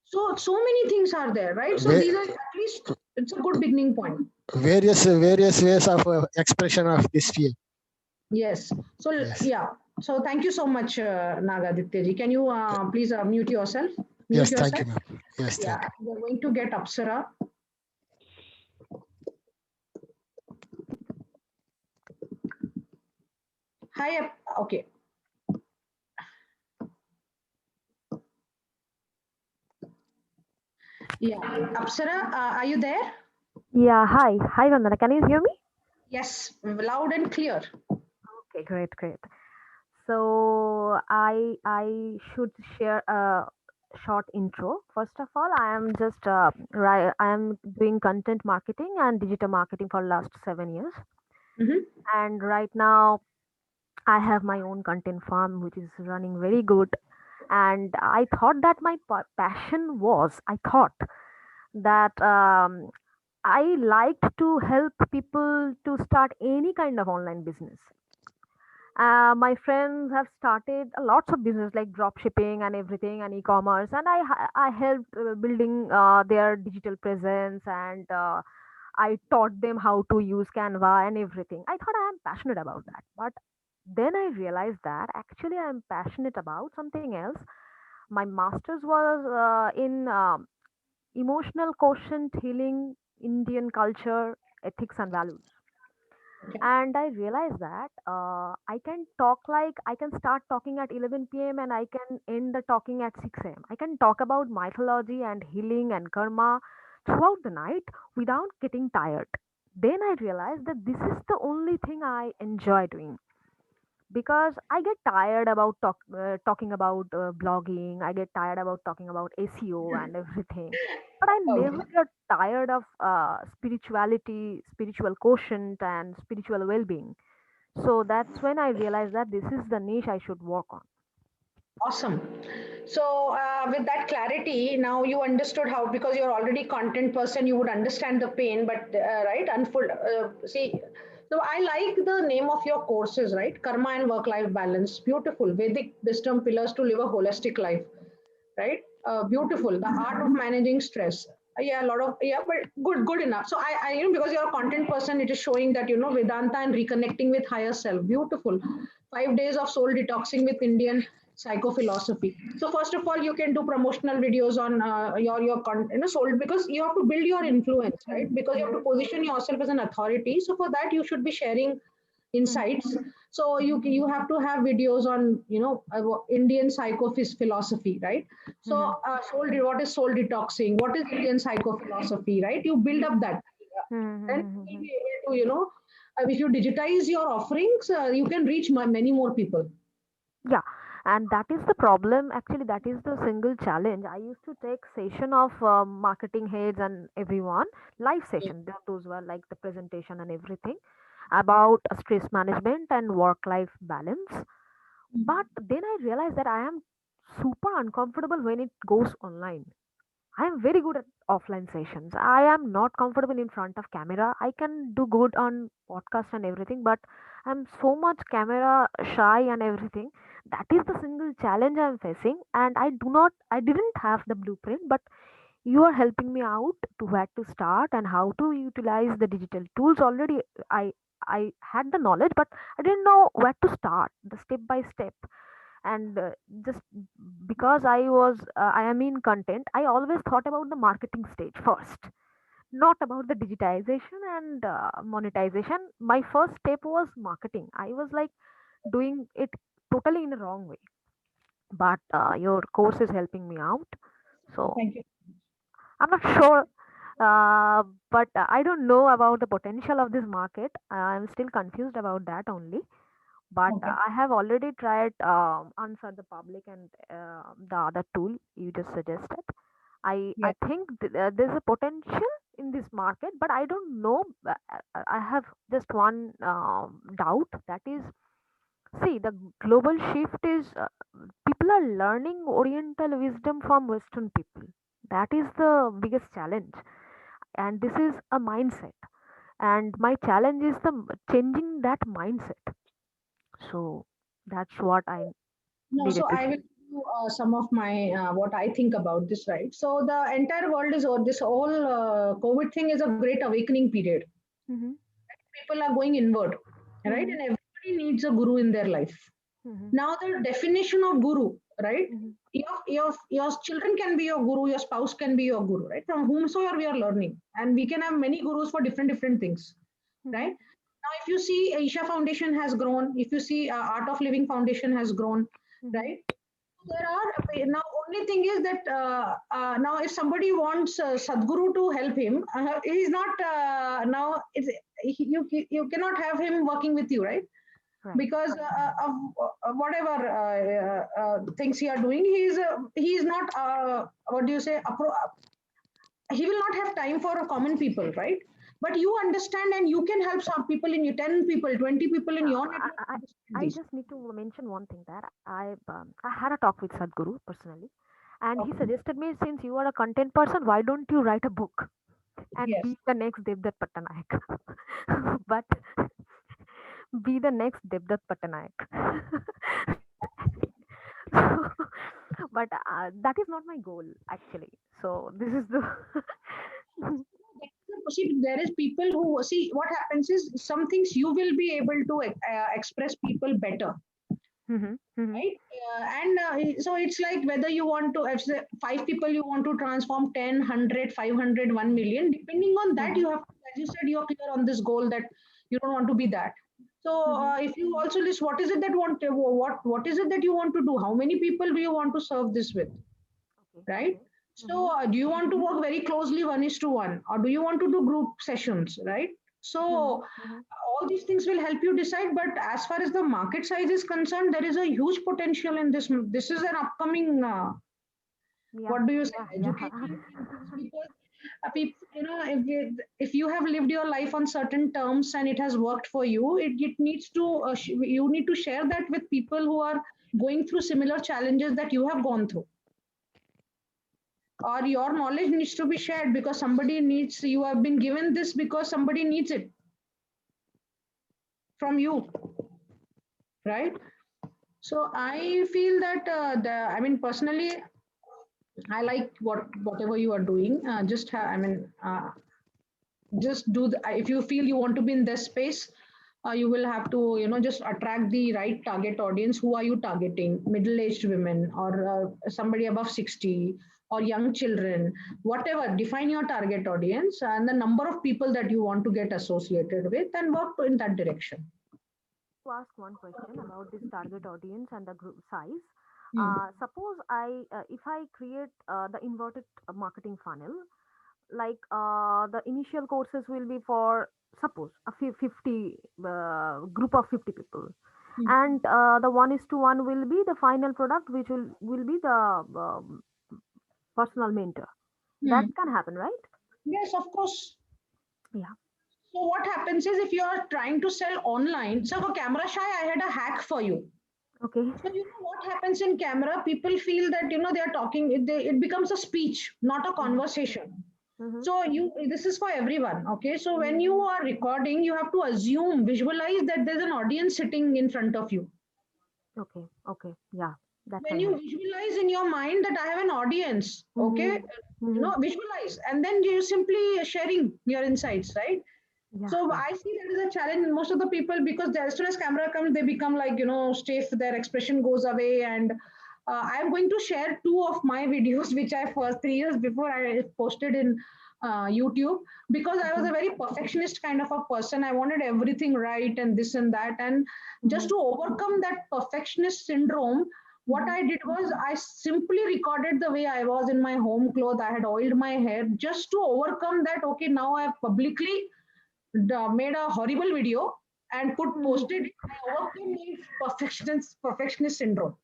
So many things are there, right? So Ve- these are at least it's a good beginning point. Various ways of expression of this fear. Yes. So Yes. yeah. So thank you so much, Nagaditya ji. Can you please mute yourself? Mute Yes. yourself. Thank you, ma'am. Yes. Yeah, Thank we're going to get Apsara. Hi. Okay. Yeah, Apsara, are you there? Yeah, hi. Hi, Vandana. Can you hear me? Yes, loud and clear. Okay, great. So I should share a short intro. First of all, I am just I am doing content marketing and digital marketing for last 7 years, Mhm. and right now I have my own content farm which is running very good. And I thought that my passion was I thought that I liked to help people to start any kind of online business. My friends have started lots of business like drop shipping and everything and e-commerce, and I helped building their digital presence, and I taught them how to use Canva and everything. I thought I am passionate about that, but then I realized that actually I am passionate about something else. My master's was in emotional quotient healing, Indian culture, ethics and values. Okay. And I realized that I can talk like I can start talking at 11 p.m. and I can end the talking at 6 a.m. I can talk about mythology and healing and karma throughout the night without getting tired. Then I realized that this is the only thing I enjoy doing. because I get tired about talking about blogging. I get tired about talking about SEO and everything. But I never Okay. get tired of spirituality, spiritual quotient, and spiritual well-being. So that's when I realized that this is the niche I should work on. Awesome. So, with that clarity, now you understood how, because you're already content person, you would understand the pain, but right, unfold. See, so I like the name of your courses, right? Karma and work-life balance. Beautiful. Vedic wisdom pillars to live a holistic life, right? Beautiful. The art of managing stress. Yeah, a lot of, yeah, but good enough. So because you're a content person, it is showing that Vedanta and reconnecting with higher self. Beautiful. 5 days of soul detoxing with Indian psychophilosophy. So first of all, you can do promotional videos on soul, because you have to build your influence, right? Because you have to position yourself as an authority. So for that, you should be sharing insights. So you have to have videos on Indian philosophy, right? So Mhm. what is soul detoxing, what is Indian psychophilosophy, right? You build up that, then you will Mhm. be able to if you digitize your offerings, you can reach many more people. Yeah, and that is the problem. Actually, that is the single challenge. I used to take session of marketing heads and everyone live session. Those were like the presentation and everything about stress management and work-life balance. But then I realized that I am super uncomfortable when it goes online. I am very good at offline sessions. I am not comfortable in front of camera. I can do good on podcast and everything, but I'm so much camera shy and everything. That is the single challenge I'm facing, and I didn't have the blueprint, but you are helping me out to where to start and how to utilize the digital tools. Already, I had the knowledge, but I didn't know where to start, the step by step. And just because I am in content, I always thought about the marketing stage first, not about the digitization and monetization. My first step was marketing. I was like doing it totally in a wrong way, but your course is helping me out. So Thank you. I'm not sure, but I don't know about the potential of this market. I'm still confused about that only. But Okay. I have already tried Answer the Public and the other tool you just suggested. I Yeah. think there's a potential in this market, but I don't know. I have just one doubt, that is, see, the global shift is people are learning Oriental wisdom from Western people. That is the biggest challenge, and this is a mindset. And my challenge is the changing that mindset. So that's what I No, so needed to I will share. give you some of my what I think about this, right? So the entire world is, or this whole COVID thing is a great awakening period. Mm-hmm. People are going inward, right? Mm-hmm. And everybody needs a guru in their life. Mm-hmm. Now, the definition of guru, right? Mm-hmm. Your children can be your guru, your spouse can be your guru, right? From whomsoever we are learning. And we can have many gurus for different things, Mm-hmm. right? Now, if you see Isha Foundation has grown, if you see Art of Living Foundation has grown, Mm-hmm. right? There are now, only thing is that now if somebody wants Sadguru to help him, he's not now. You cannot have him working with you, right? Right. Because of whatever things he are doing, he is not what do you say? He will not have time for common people, right? But you understand, and you can help some people in you, 10 people, 20 people in Yeah, your network I, understand I this. just need to mention one thing there. I had a talk with Sadhguru personally, and he Okay. suggested me, since you are a content person, why don't you write a book and Yes. be the next Devdutt Pattanayak? But be the next Devdutt Pattanayak. So, but that is not my goal actually. So this is the. See, there is people who see what happens is some things you will be able to express people better, Mhm, mhm, right? So it's like whether you want to, if say 5 people you want to transform 10, 100, 500, 1 million, depending on that mhm, you have, as you said, you're clear on this goal that you don't want to be that. So mhm. if you also list what is it that what is it that you want to do, how many people do you want to serve this with, Okay, right? okay. So Mhm, do you want to work very closely 1:1, or do you want to do group sessions, right? So all these things will help you decide. But as far as the market size is concerned, there is a huge potential in this. This is an upcoming Yeah. what do you say, Yeah. education, because people, if you have lived your life on certain terms and it has worked for you, it needs to you need to share that with people who are going through similar challenges that you have gone through, or your knowledge needs to be shared because somebody needs, you have been given this because somebody needs it from you, right? So I feel that I mean, personally, I like whatever you are doing. Just do the, if you feel you want to be in this space, you will have to, just attract the right target audience. Who are you targeting? Middle-aged women, or somebody above 60, or young children, whatever. Define your target audience and the number of people that you want to get associated with, and work in that direction. To ask one question about this target audience and the group size. Hmm. Suppose if I create the inverted marketing funnel, like the initial courses will be for suppose a 50 group of 50 people, Hmm. and the 1:1 will be the final product, which will be the personal mentor. That Hmm. can happen, right? Yes, of course. Yeah. So what happens is, if you are trying to sell online, so for Camera Shy, I had a hack for you. Okay. So what happens in camera, people feel that they are talking, it becomes a speech, not a conversation. Mm-hmm. So this is for everyone. Okay, so when you are recording, you have to assume, visualize that there's an audience sitting in front of you. Okay. Okay. Yeah. That When can you help. visualize in your mind that I have an audience, okay, Mhm. visualize, and then you simply sharing your insights, right? Yeah. So Yeah. I see that is a challenge in most of the people, because as soon as camera comes, they become like, stiff, their expression goes away. And I'm going to share two of my videos, which I first 3 years before I posted in YouTube, because I was a very perfectionist kind of a person. I wanted everything right and this and that. And just to overcome that perfectionist syndrome, what I did was I simply recorded the way I was in my home clothes. I had oiled my hair just to overcome that. Okay, now I have publicly made a horrible video and posted. I overcame my perfectionist syndrome.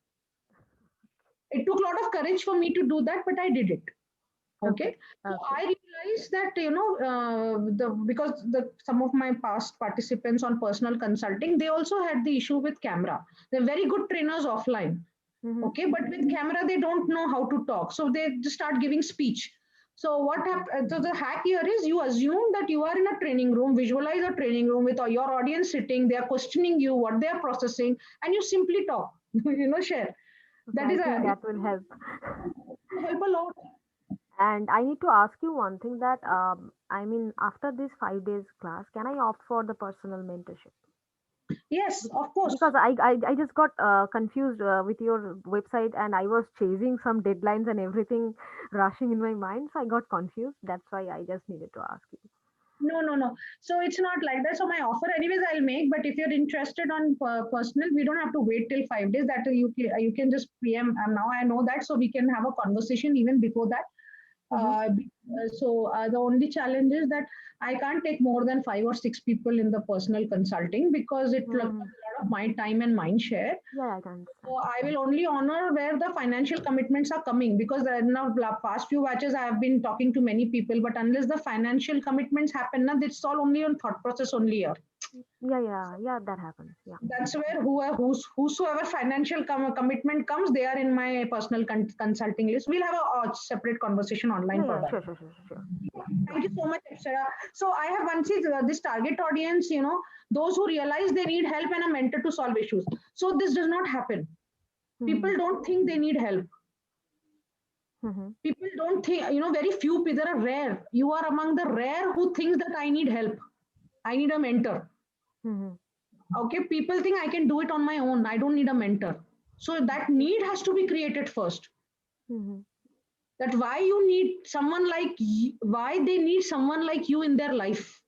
It took a lot of courage for me to do that, but I did it. Okay. So Okay. I realized that because some of my past participants on personal consulting, they also had the issue with camera. They're very good trainers offline. Okay, but with camera they don't know how to talk, so they just start giving speech. So what happens? So the hack here is, you assume that you are in a training room, visualize a training room with your audience sitting, they are questioning you, what they are processing, and you simply talk. Share. Okay, That I is think that will help. help a lot. And I need to ask you one thing, that I mean, after this 5 days class, can I opt for the personal mentorship? Yes, of course. Because I just got confused with your website, and I was chasing some deadlines and everything rushing in my mind, so I got confused. That's why I just needed to ask you. No. So it's not like that. So my offer, anyways, I'll make. But if you're interested on personal, we don't have to wait till 5 days. That you can just PM. Now I know that, so we can have a conversation even before that. The only challenge is that I can't take more than 5 or 6 people in the personal consulting, because it requires a lot of my time and mind share. Yeah, I can understand. So I will only honor where the financial commitments are coming, because now past few batches I have been talking to many people, but unless the financial commitments happen, now it's all only on thought process only here. Yeah, that happens. Yeah. That's where whosoever financial commitment comes, they are in my personal consulting list. We'll have a separate conversation online for Yeah, that. sure. Thank you so much, Apsara. So I have one see this target audience, those who realize they need help and a mentor to solve issues. So this does not happen. People don't think they need help. People don't think, very few people are rare. You are among the rare who thinks that I need help. I need a mentor. Okay, people think I can do it on my own. I don't need a mentor. So that need has to be created first. That why you need someone like why they need someone like you in their life.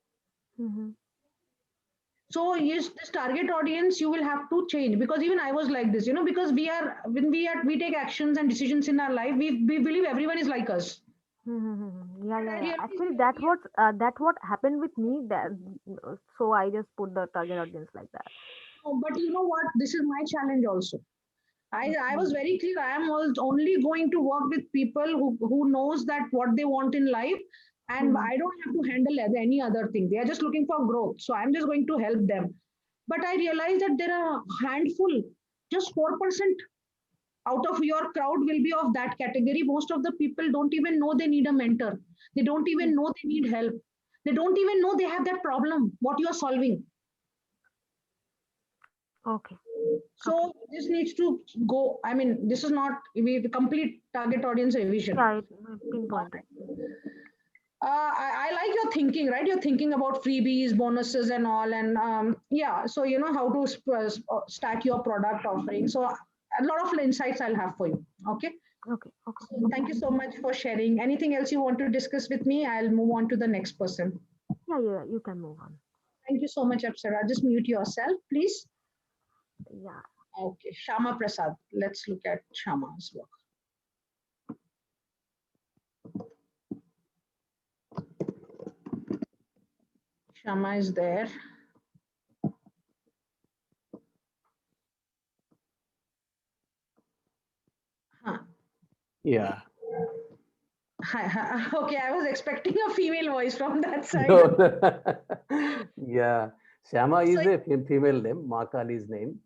So yes, this target audience you will have to change, because even I was like this, because when we take actions and decisions in our life, we believe everyone is like us. Yeah, But I yeah, yeah. realized Actually, that, that what happened with me. That so I just put the target audience like that. but you know what? This is my challenge also. I Okay. was very clear. I am only going to work with people who knows that what they want in life, and Hmm. I don't have to handle any other thing. They are just looking for growth, so I'm just going to help them. But I realized that there are a handful, just 4% out of your crowd will be of that category. Most of the people don't even know they need a mentor. They don't Hmm. even know they need help. They don't even know they have that problem. What you are solving. Okay. Okay. So this needs to go. I mean, this is not we complete target audience revision. Yeah, it pinpointed. I like your thinking, right? You're thinking about freebies, bonuses, and all, and yeah. So you know how to stack your product offering. So a lot of insights I'll have for you. Okay. Okay. Okay. So Okay. thank you so much for sharing. Anything else you want to discuss with me? I'll move on to the next person. Yeah, yeah. You can move on. Thank you so much, Apsara. Just mute yourself, please. Yeah. Okay, Shama Prasad. Let's look at Shama's work. Shama is there. Huh. Yeah. Hi. Okay, I was expecting a female voice from that side. No. Yeah. Shama So is a female name, Ma Kali's name.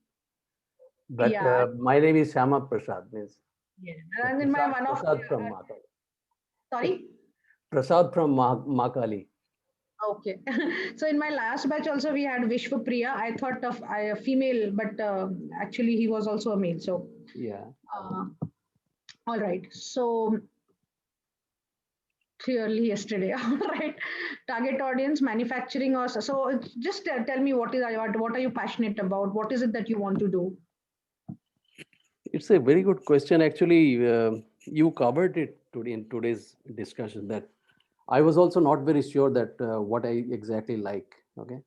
But yeah, my name is Shama Prasad, means yeah. And in my one of Prasad from Ma Kali. sorry. Prasad from Ma Kali. Okay. So in my last batch also we had Vishwa Priya. I thought of a female, but actually he was also a male. So Yeah. all right. So clearly yesterday. All right. Target audience, manufacturing, or so. Just tell me what are you passionate about? What is it that you want to do? It's a very good question. Actually, you covered it today in today's discussion. That I was also not very sure that what I exactly like. Okay,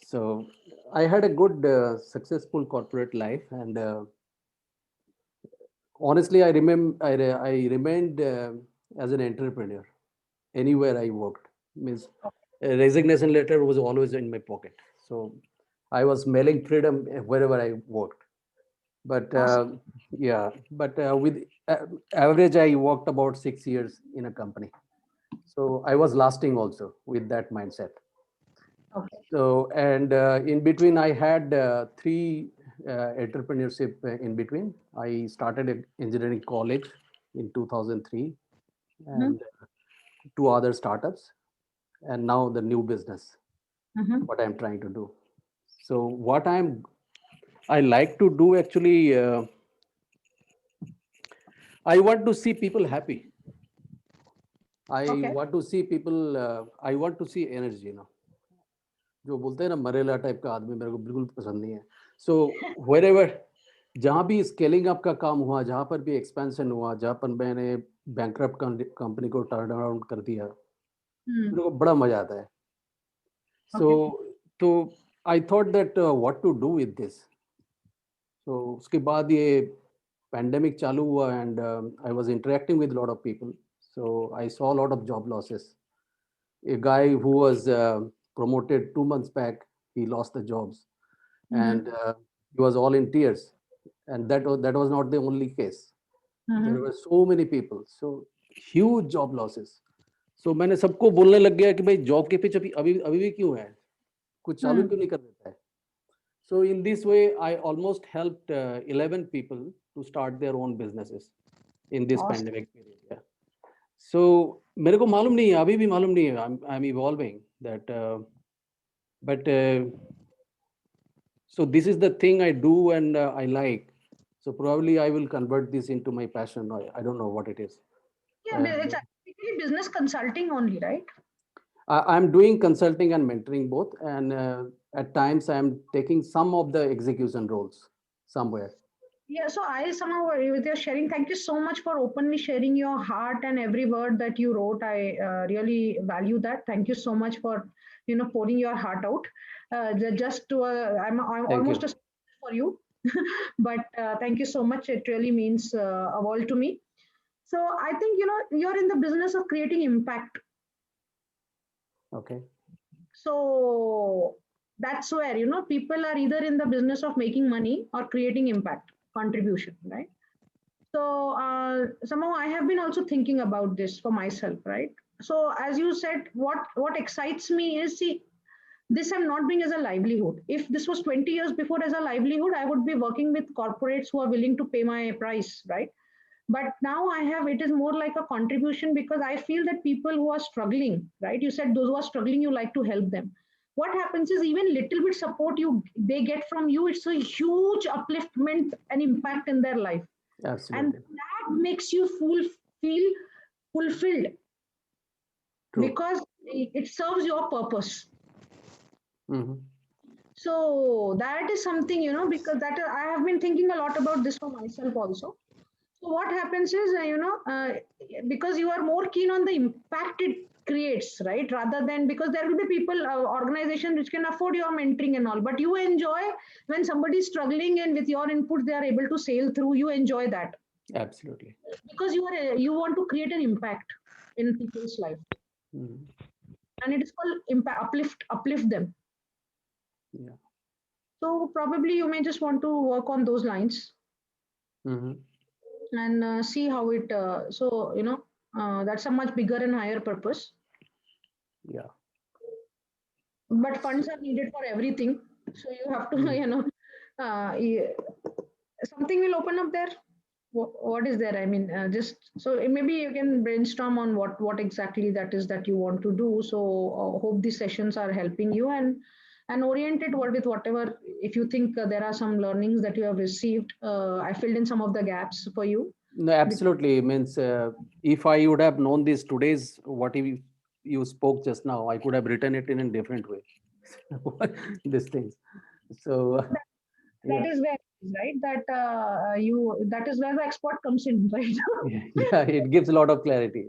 so I had a good, successful corporate life, and honestly, I remember I remained as an entrepreneur anywhere I worked. Means a resignation letter was always in my pocket. So I was smelling freedom wherever I worked. But Awesome. yeah, but with average, I worked about 6 years in a company. So I was lasting also with that mindset. Okay. So, and in between, I had three entrepreneurship in between. I started an engineering college in 2003 Mhm, and two other startups, and now the new business, mhm. what I'm trying to do. So, I like to do actually, I want to see people happy. I Okay. want to see people, I want to see energy, जो बोलते हैं ना मरेला type का आदमी मेरे को बिल्कुल पसंद नहीं है सो wherever जहाँ भी स्केलिंग अप का काम हुआ जहाँ पर भी एक्सपेंशन हुआ जहाँ पर मैंने बैंकरप्ट कंपनी को टर्न अराउंड कर दिया Hmm. मेरे को बड़ा मजा आता है सो Okay. तो I thought that what to do with this so उसके बाद ये पैंडेमिक चालू हुआ and I was interacting with lot of people so I saw lot of job losses a guy who was promoted 2 months back, he lost the jobs, Mhm, and he was all in tears. And that was not the only case. There mhm, were so many people, so huge job losses. So मैंने सबको बोलने लग गया कि भाई job के पीछे अभी अभी भी क्यों है कुछ चालू hmm. क्यों नहीं कर देता है so in this way I almost helped 11 people to start their own businesses in this Awesome. pandemic period. Yeah. So मेरे को मालूम नहीं है अभी भी मालूम नहीं है I'm evolving that but so this is the thing I do and I like so probably I will convert this into my passion. I don't know what it is Yeah, but and it's actually business consulting only, right? I'm doing consulting and mentoring both and at times I'm taking some of the execution roles somewhere. Yeah, so I somehow with your sharing, thank you so much for openly sharing your heart and every word that you wrote. I really value that. Thank you so much for pouring your heart out. Just to I'm Thank almost a you. stranger for you, but thank you so much. It really means a world to me. So I think, you're in the business of creating impact. Okay. So that's where, people are either in the business of making money or creating impact, contribution, right? So somehow I have been also thinking about this for myself, right? So as you said, what excites me is, see, this I'm not doing as a livelihood. If this was 20 years before as a livelihood, I would be working with corporates who are willing to pay my price, right? But now it is more like a contribution, because I feel that people who are struggling, right? You said those who are struggling, you like to help them. What happens is, even little bit support they get from you, it's a huge upliftment and impact in their life. And Absolutely. that makes you feel fulfilled, True. because it serves your purpose. Hmm. So that is something, because I have been thinking a lot about this for myself also. So what happens is, because you are more keen on the impact it creates, right? Rather than, because there will be people, organizations which can afford your mentoring and all, but you enjoy when somebody is struggling and with your input they are able to sail through. You enjoy that Absolutely. because you want to create an impact in people's life, Mhm. and it is called impact, uplift them. Yeah. So probably you may just want to work on those lines Hmm. and see how it. That's a much bigger and higher purpose. Yeah. But funds are needed for everything, so you have to Mm. uh, y- something will open up there. What is there, I mean, just so maybe you can brainstorm on what exactly that is that you want to do. So hope these sessions are helping you, and orient it with whatever. If you think there are some learnings that you have received, I filled in some of the gaps for you. No, absolutely. Means if I would have known this today's what you spoke just now, I could have written it in a different way. These things. So That yeah, is where, right, that is where the expert comes in, right? yeah, it gives a lot of clarity.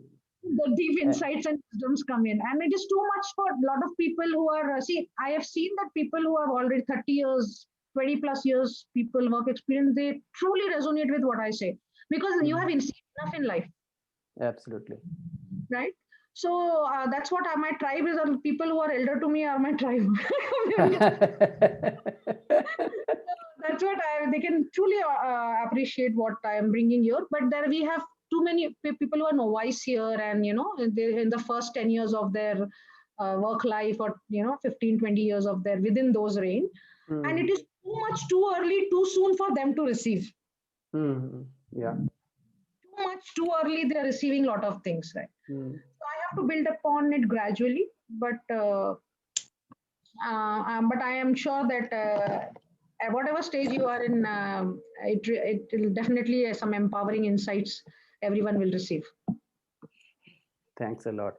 The deep Uh, insights and wisdoms come in, and it is too much for a lot of people who are, see, I have seen that people who have already 30 years, 20 plus years people work experience, they truly resonate with what I say, because you have mhm. seen enough in life, Absolutely. right? So that's what my tribe is. People who are elder to me are my tribe. That's what they can truly appreciate what I am bringing here. But there we have too many people who are novice here, and they're in the first 10 years of their work life, or 15, 20 years of their within those range, and it Mhm. is too much, too early, too soon for them to receive. Mhm. Yeah. Too much, too early, they're receiving a lot of things, right? Mhm. So I have to build upon it gradually, but I am sure that at whatever stage you are in, it will definitely some empowering insights everyone will receive. Thanks a lot.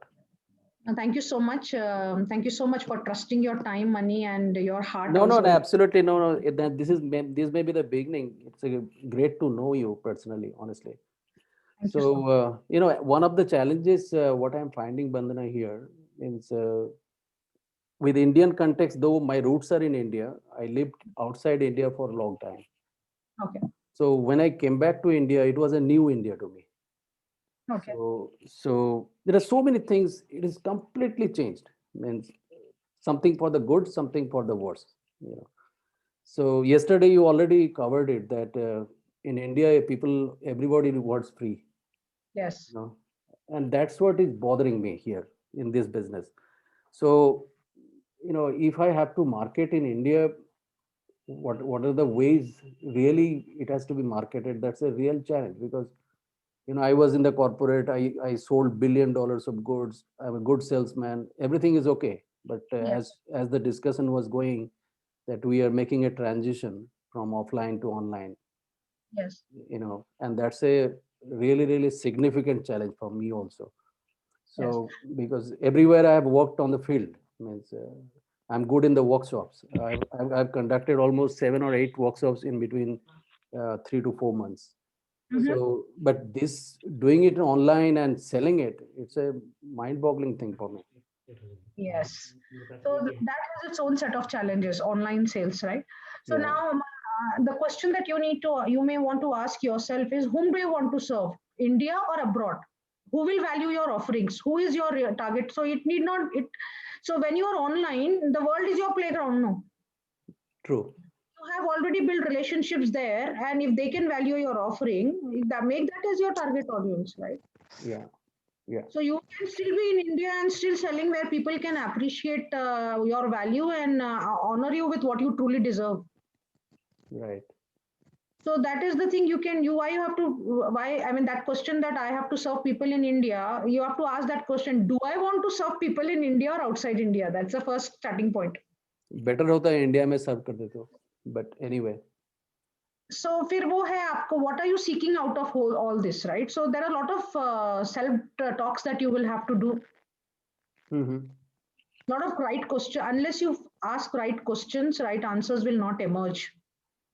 Thank you so much. Thank you so much for trusting your time, money, and your heart No, no, also. no, absolutely no, no. This may be the beginning. It's great to know you personally, honestly. Thank you So, so much. one of the challenges, what I'm finding, Bandana, here is with Indian context, though my roots are in India, I lived outside India for a long time. Okay. So when I came back to India, it was a new India to me. Okay. So there are so many things. It is completely changed. Means something for the good, something for the worse. You know. So yesterday you already covered it that in India, everybody rewards free. Yes. You know, and that's what is bothering me here in this business. So if I have to market in India, what are the ways really it has to be marketed? That's a real challenge because I was in the corporate. I sold $1 billion of goods. I'm a good salesman. Everything is okay. But Yes. as the discussion was going, that we are making a transition from offline to online, Yes. and that's a really really significant challenge for me also. Yes. So because everywhere I have worked on the field, means I'm good in the workshops. I've conducted almost 7 or 8 workshops in between 3 to 4 months. Mhm. So, but this doing it online and selling it, it's a mind-boggling thing for me. Yes. So that has its own set of challenges, online sales, right? So Yeah. now the question that you may want to ask yourself is, whom do you want to serve? India or abroad? Who will value your offerings? Who is your target? So it need not it. So when you are online, the world is your playground. No, True. you have already built relationships there, and if they can value your offering, that make that as your target audience, right? Yeah. Yeah. So you can still be in India and still selling where people can appreciate your value and honor you with what you truly deserve. Right. So that is the thing why you have to why I mean that question that I have to serve people in India, you have to ask that question, do I want to serve people in India or outside India? That's the first starting point. Better होता है India में सर्व कर देते हो, but anyway. So फिर वो है आपको what are you seeking out of all this, right? So there are a lot of self talks that you will have to do. Lot of right question, unless you ask right questions, right answers will not emerge.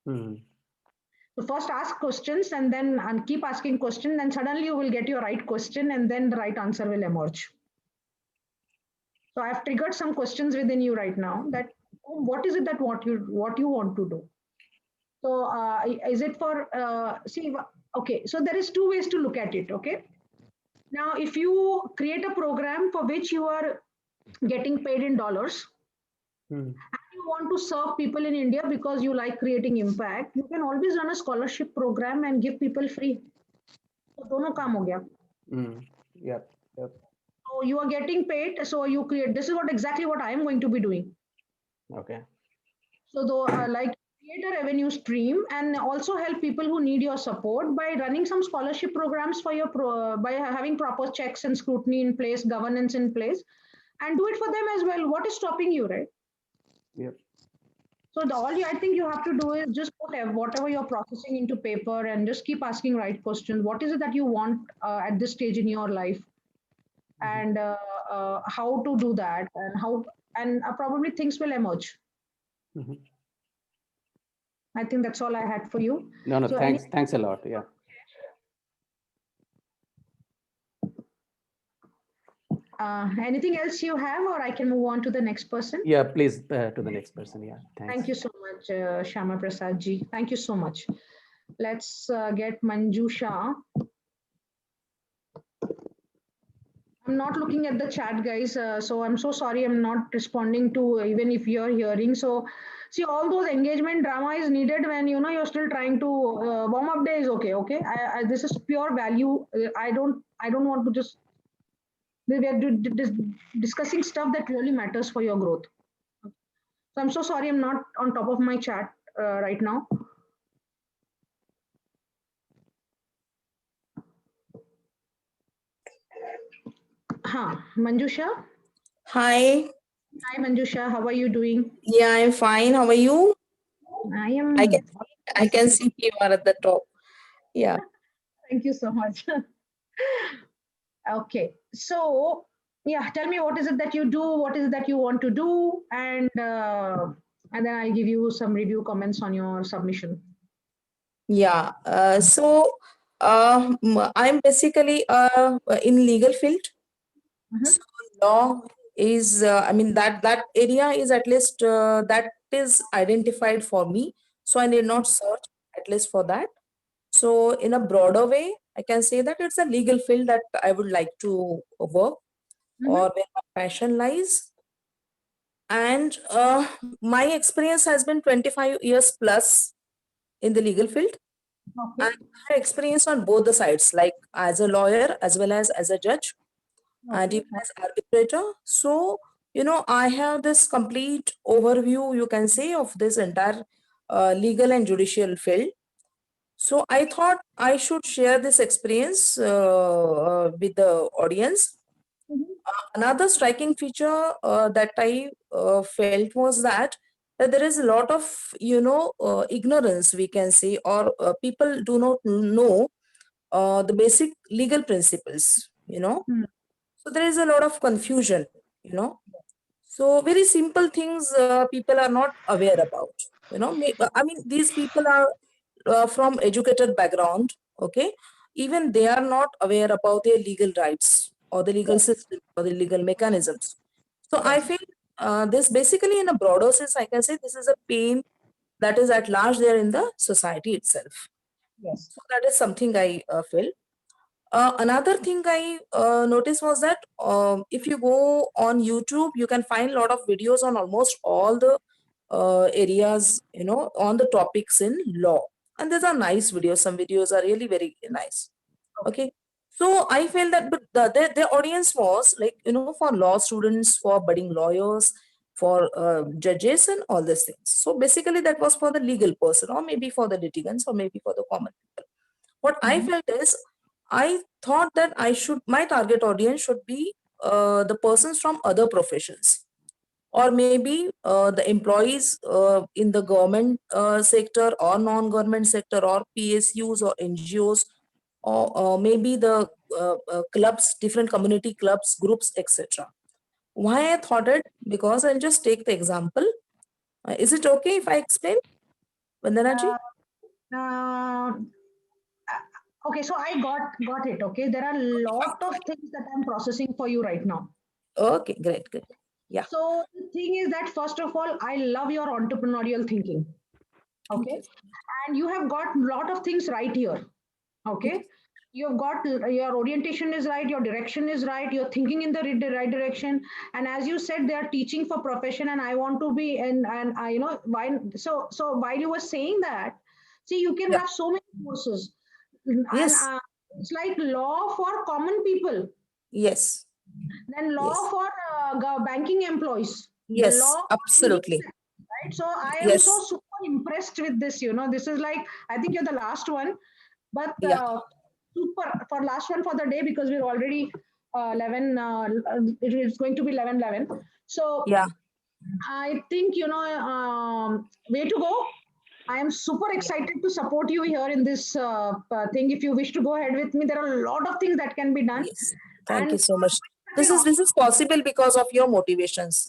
So first ask questions and then keep asking questions, and suddenly you will get your right question and then the right answer will emerge. So I've triggered some questions within you right now that what is it that what you want to do? So is it for okay, so there is two ways to look at it, okay? Now if you create a program for which you are getting paid in dollars, and you want to serve people in India because you like creating impact, you can always run a scholarship program and give people free. So dono kaam ho gaya. Yep. So you are getting paid, so you create. This is exactly what I am going to be doing. Okay. So though like create a revenue stream and also help people who need your support by running some scholarship programs for your by having proper checks and scrutiny in place, governance in place, and do it for them as well. What is stopping you, right? Yep. So I think you have to do is just put whatever you're processing into paper and just keep asking right questions. What is it that you want at this stage in your life, and how to do that, and probably things will emerge. I think that's all I had for you. No, So thanks a lot. Yeah. Anything else you have, or I can move on to the next person? Yeah, please to the next person. Yeah. Thanks. Thank you so much, Shyama Prasad ji. Thank you so much. Let's get Manjusha. I'm not looking at the chat, guys. So I'm so sorry. I'm not responding to even if you're hearing. So see, all those engagement drama is needed when you're still trying to warm up day is okay. Okay, this is pure value. I don't want to just we are discussing stuff that really matters for your growth. So I'm so sorry. I'm not on top of my chat right now. Manjusha. Hi. Hi, Manjusha. How are you doing? Yeah, I'm fine. How are you? I can see you are at the top. Yeah. Thank you so much. Okay. So, yeah, tell me what is it that you do? What is it that you want to do? And then I'll give you some review comments on your submission. Yeah. I'm basically in legal field. So law is, I mean, that area is at least that is identified for me. So I need not search at least for that. So in a broader way, I can say that it's a legal field that I would like to work or where my passion lies. And my experience has been 25 years plus in the legal field. Okay. And I have experience on both the sides, like as a lawyer as well as a judge, and even as arbitrator. So, I have this complete overview, you can say, of this entire legal and judicial field. So I thought I should share this experience with the audience. Another striking feature that I felt was that there is a lot of ignorance, we can say, or people do not know the basic legal principles. So there is a lot of confusion. So very simple things people are not aware about. I mean, these people are from educated background. Okay, even they are not aware about their legal rights or the legal system or the legal mechanisms. So I feel this basically, in a broader sense, I can say this is a pain that is at large there in the society itself. Yes. So that is something I feel. Another thing I noticed was that if you go on YouTube, you can find a lot of videos on almost all the areas, on the topics in law. And these are nice videos. Some videos are really very nice. Okay. So I felt that, but the audience was like, for law students, for budding lawyers, for judges and all these things. So basically that was for the legal person, or maybe for the litigants, or maybe for the common people. What I felt is, I thought that my target audience should be the persons from other professions, or maybe the employees in the government sector or non-government sector, or PSUs or NGOs, or maybe the clubs, different community clubs, groups, etc. Why I thought it? Because I'll just take the example. Is it okay if I explain, Vandana ji? Uh, okay, so I got it. Okay, there are a lot of things that I'm processing for you right now. Okay, great, good. Yeah. So the thing is that first of all, I love your entrepreneurial thinking. Okay, and you have got a lot of things right here. Okay, you've got your orientation is right, your direction is right, you're thinking in the right direction, and as you said, they are teaching for profession, and I want to be, and I why so while you were saying that, see, you can have so many courses, Yes. and it's like law for common people, Yes. then law Yes. for banking employees, Yes, law for absolutely. engineers, right? So I am Yes. so super impressed with this. This is like, I think you're the last one, but Yeah. super for last one for the day, because we're already 11. It is going to be 11:11. So Yeah. I think way to go. I am super excited to support you here in this thing. If you wish to go ahead with me, there are a lot of things that can be done. Yes. Thank you And so much. This is possible because of your motivations.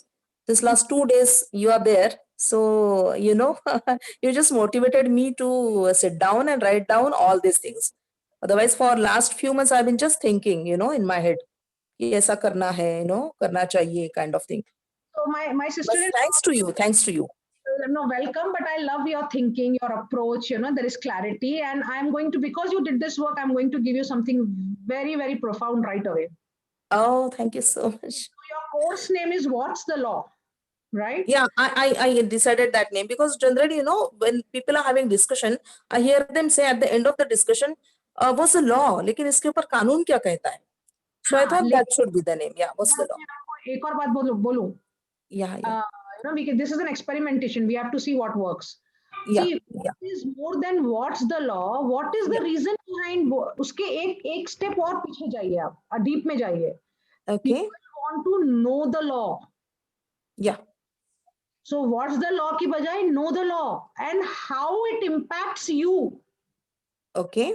This last 2 days you are there. So, you just motivated me to sit down and write down all these things. Otherwise, for last few months, I've been just thinking, in my head, कि ऐसा करना है, करना चाहिए, kind of thing. So my But sister is thanks to you. Thanks to you. no welcome, but I love your thinking, your approach. There is clarity, and I'm going to, because you did this work, I'm going to give you something very, very profound right away. Oh, thank you so much. So your course name is What's the Law, right? Yeah, I decided that name because generally, when people are having discussion, I hear them say at the end of the discussion, what's the law? लेकिन इसके ऊपर कानून क्या कहता है? So I हाँ, thought that should be the name. Yeah, what's the law? मैं आपको एक और बात बोलूं. Yeah, yeah. This is an experimentation. We have to see what works. Yeah, See, what is more than what's the law? What is the reason behind? उसके एक step और पीछे जाइए आप, deep में जाइए. Okay. People want to know the law. Yeah. So what's the law की बजाय know the law and how it impacts you. Okay.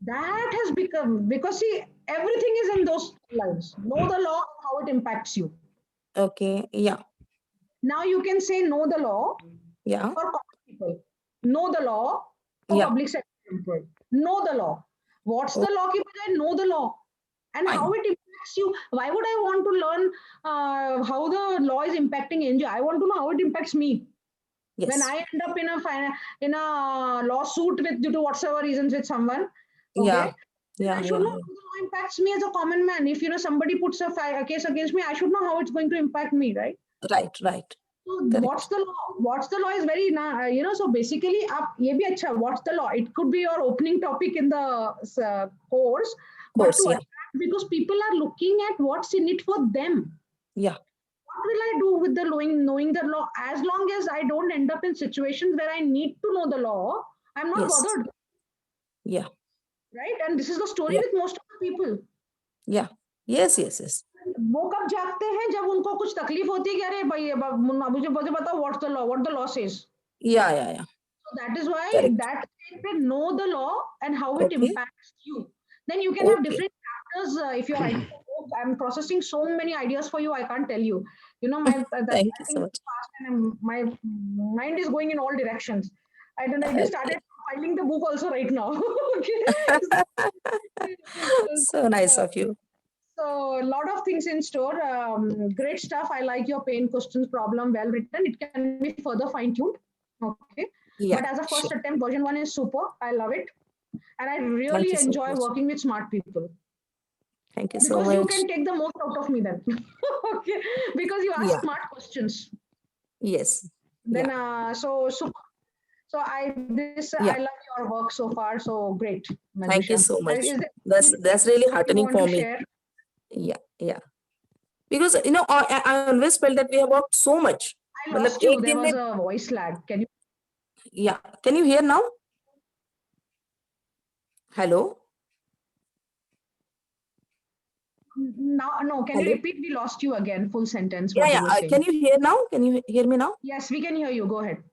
That has become, because see, everything is in those lines. Know the law, how it impacts you. Okay. Yeah. Now you can say know the law Yeah. for common people. Know the law for public sector employee. Know the law. What's the law की बजाय know the law and how it impacts you. Why would I want to learn how the law is impacting NGO? I want to know how it impacts me. Yes. When I end up in a lawsuit with, due to whatsoever reasons with someone, okay, Yeah. I should know how the law impacts me as a common man. If somebody puts a case against me, I should know how it's going to impact me, right? Right. So what's the law? What's the law is very so basically ये भी अच्छा, what's the law? It could be your opening topic in the course, but to attract, because people are looking at what's in it for them. Yeah. What will I do with the knowing the law? As long as I don't end up in situations where I need to know the law, I'm not bothered. Yeah. Right? And this is the story with most of the people. Yeah. Yes. वो कब जागते हैं जब उनको कुछ तकलीफ होती है कि अरे भाई मुझे बताओ what the law says. Yeah. So that is why that statement, know the law and how it impacts you. Then you can have different chapters. If you're writing a book, I'm processing so many ideas for you, I can't tell you. Thank you so much. And my mind is going in all directions. I don't know. I just started filing the book also right now. Okay. So nice of you. So a lot of things in store. Great stuff. I like your pain questions problem, well written. It can be further fine tuned. Okay. Yeah, but as a first attempt, version 1 is super. I love it. And I really you so enjoy much. working with smart people Thank you so because you much. can take the most out of me then. Okay, because you ask Yeah. smart questions. Yes. Then Yeah. so I Yeah. love your work so far. So great, Thank you Manjusha. so much. Is there That's really anything you heartening want to for me. share? Yeah. Yeah. Because I always felt that we have worked so much. I मतलब lost you. एक There दिन was में a voice lag. Can you? yeah. Can you hear now? Hello. Now, no, can you Hello. repeat? We lost you again, full sentence, Yeah. what you Yeah. were saying. Can you hear now? Can you hear me now? Yes, we can hear you. Go ahead.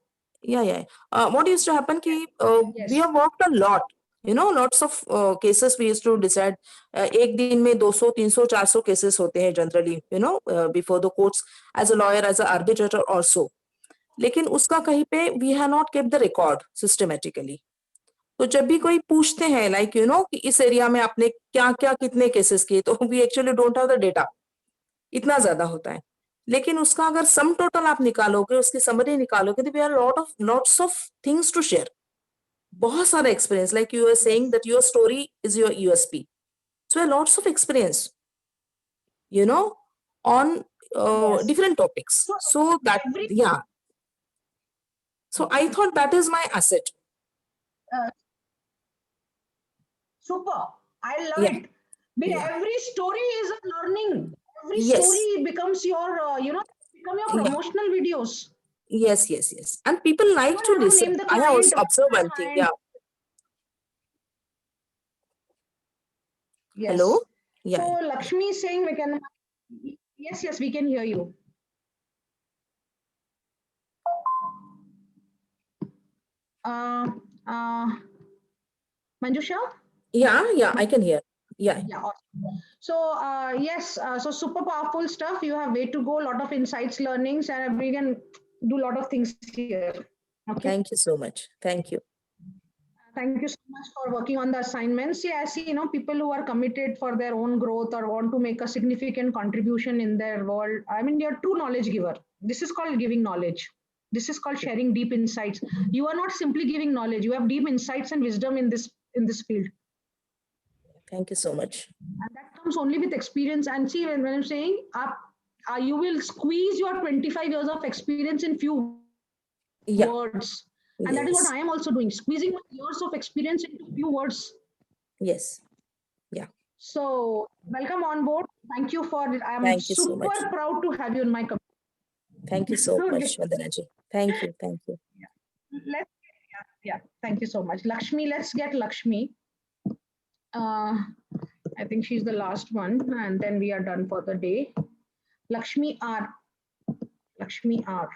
Yeah. Yeah. What used to happen कि we Yes. have worked a lot. Lots of cases we used to decide. एक दिन में 200, 300, 400 cases होते हैं generally. Before the courts as a lawyer, as an arbitrator also. लेकिन उसका कहीं पे we have not kept the record systematically. तो जब भी कोई पूछते हैं कि इस एरिया में आपने क्या क्या कितने केसेस किए तो we actually don't have the data. इतना ज्यादा होता है. लेकिन उसका अगर सम टोटल आप निकालोगे, उसकी समरी निकालोगे तो we are lots of things to share. बहुत सारा experience like you are saying that your story is your USP. So lots of experience, on Yes. different topics. So So that, every yeah. So I thought that is my asset. super. I love Yeah. it. But Yeah. every story is a learning. Every Yes. story becomes your, become your Yeah. promotional videos. Yes, yes, yes. And people I like don't to want to listen. name the I have client. also observed one thing. Client. Yeah. Yes. Hello? Yeah. So Lakshmi is saying we can. Yes, we can hear you. Manjusha? Yeah, I can hear. Yeah. Yeah. Awesome. So yes, so super powerful stuff. You have way to go, a lot of insights, learnings, and we can do a lot of things here. Okay. Thank you so much. Thank you. Thank you so much for working on the assignments. Yeah, I see, people who are committed for their own growth or want to make a significant contribution in their world. I mean, you're a true knowledge giver. This is called giving knowledge. This is called sharing deep insights. You are not simply giving knowledge. You have deep insights and wisdom in this field. Thank you so much. And that comes only with experience. And see, when I'm saying you will squeeze your 25 years of experience in few Yeah. words. And that is what Yes. I am also doing, squeezing my years of experience into few words. Yes. Yeah. So welcome on board. Thank you for it. I'm Thank you so super much. proud to have you in my company. Thank you so Okay. much, Vandana ji. Thank you. Thank you. Yeah. Thank you so much. Lakshmi, let's get Lakshmi. I think she's the last one, and then we are done for the day. Lakshmi R. Lakshmi R.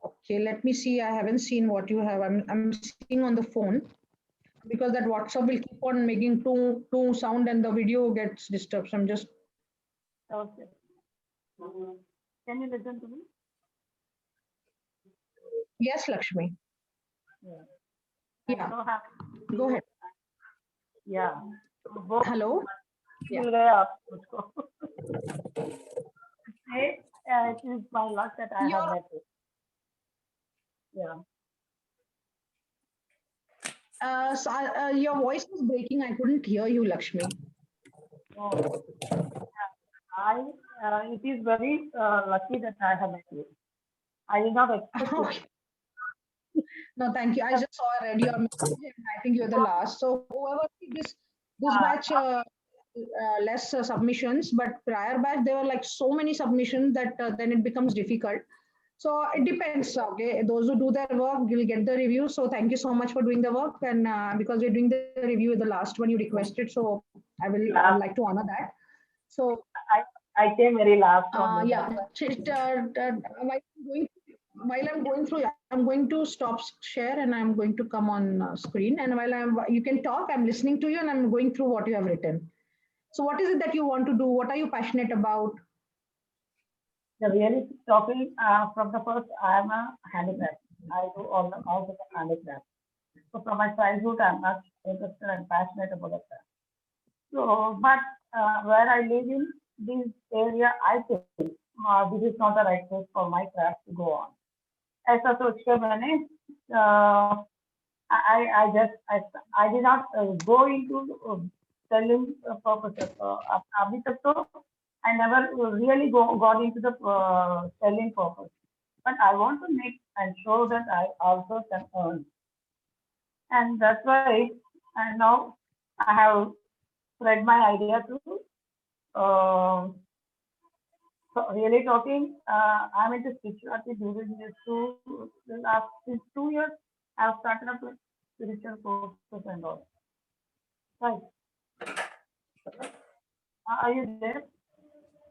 Okay, let me see. I haven't seen what you have. I'm seeing on the phone because that WhatsApp will keep on making two sound and the video gets disturbed. So I'm just. Okay. Can you listen to me? Yes, Lakshmi. I'm so happy to see Go you. ahead. Yeah. Hello. मिल गया आप मुझको. It is my luck that I have met you. Yeah. Your voice was breaking. I couldn't hear you, Lakshmi. Oh. It is very lucky that I have met you. I did not expect it. Okay. No, thank you. I just read your message and I think you're the last. So whoever this batch less submissions, but prior batch there were like so many submissions that then it becomes difficult. So it depends. Okay, those who do their work will get the review. So thank you so much for doing the work. And because we're doing the review, the last one you requested, so I would like to honor that. So I came very last. yeah. While I'm going through, I'm going to stop share and I'm going to come on screen. And while you can talk, I'm listening to you and I'm going through what you have written. So what is it that you want to do? What are you passionate about? The realistic topic from the first, I am a handicraft. I do all the handicraft. So from my childhood, I'm not interested and passionate about that. So, but where I live in this area, I think this is not the right place for my craft to go on. ऐसा सोच कर मैंने I did not go into selling purposes. Abhi tak to I never really got into the selling purpose. But I want to make and show that I also can earn. And that's why, and now I have spread my idea to so really talking. I'm into spirituality during these the last since 2 years. I've started up with spiritual courses and all. Right. Are you there?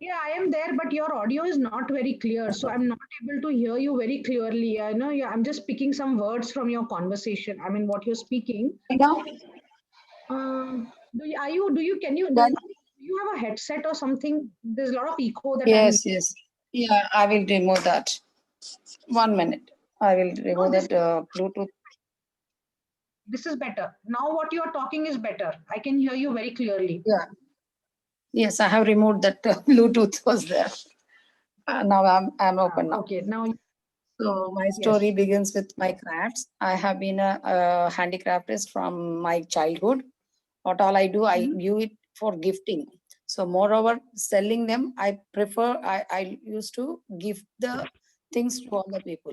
Yeah, I am there, but your audio is not very clear, so I'm not able to hear you very clearly. I know I'm just picking some words from your conversation. I mean, what you're speaking. Now, Can you, done? do you have a headset or something? There's a lot of echo that I'm. Yes, yes. Yeah, I will remove that. 1 minute. I will No, remove that Bluetooth. this is better. Now what you are talking is better. I can hear you very clearly. Yeah. Yes, I have removed that Bluetooth was there. Now I'm open now. Okay, now So my story begins with my crafts. I have been a handicraftist from my childhood. What all I do, I do it for gifting. So moreover, selling them, I prefer, I used to give the things to other people.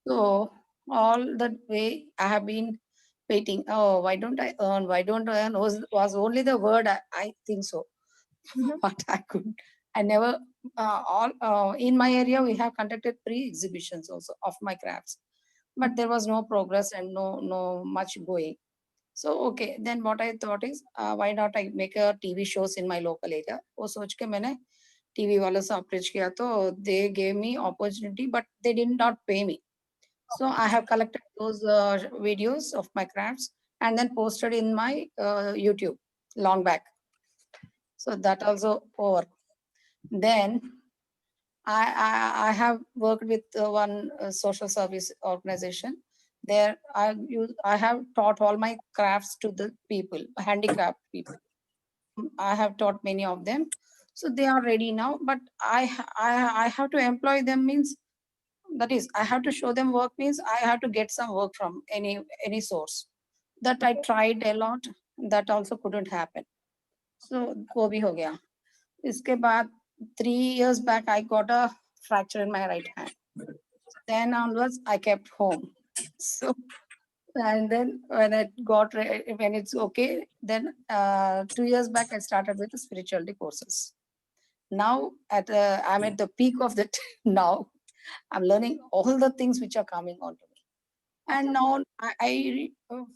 So all the way I have been waiting. Oh, why don't I earn? Why don't I earn? Was only the word I think so. But I could. I never. In my area, we have conducted pre-exhibitions also of my crafts, but there was no progress and no much going. So okay, then what I thought is, why not I make a TV shows in my local area? वो सोच के मैंने TV वालों से approach किया तो they gave me opportunity, but they did not pay me. So I have collected those videos of my crafts and then posted in my YouTube long back. So that also over. Then I have worked with one social service organization. There I have taught all my crafts to the people, handicraft people. I have taught many of them. So they are ready now, but I have to employ them means, that is, I have to show them work means I have to get some work from any source. That I tried a lot. That also couldn't happen. So वो भी हो गया. इसके बाद 3 years back I got a fracture in my right hand. Then onwards I kept home. So and then when when it's okay, then 2 years back I started with the spirituality courses. Now I'm at the peak of that. Now I'm learning all the things which are coming onto me. And now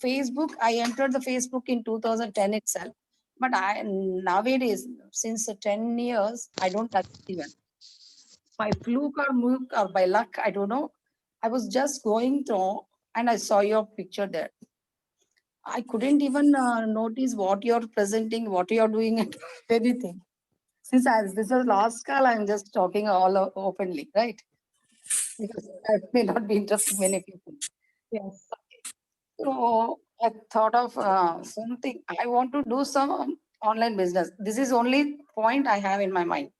Facebook, I entered the Facebook in 2010 itself. But nowadays, since 10 years, I don't touch it even. By fluke or by luck, I don't know. I was just going through and I saw your picture there. I couldn't even notice what you're presenting, what you're doing, and anything. Since this is last call, I'm just talking all openly, right? Because I may not be interesting many people. Yes. So I thought of something. I want to do some online business. This is only point I have in my mind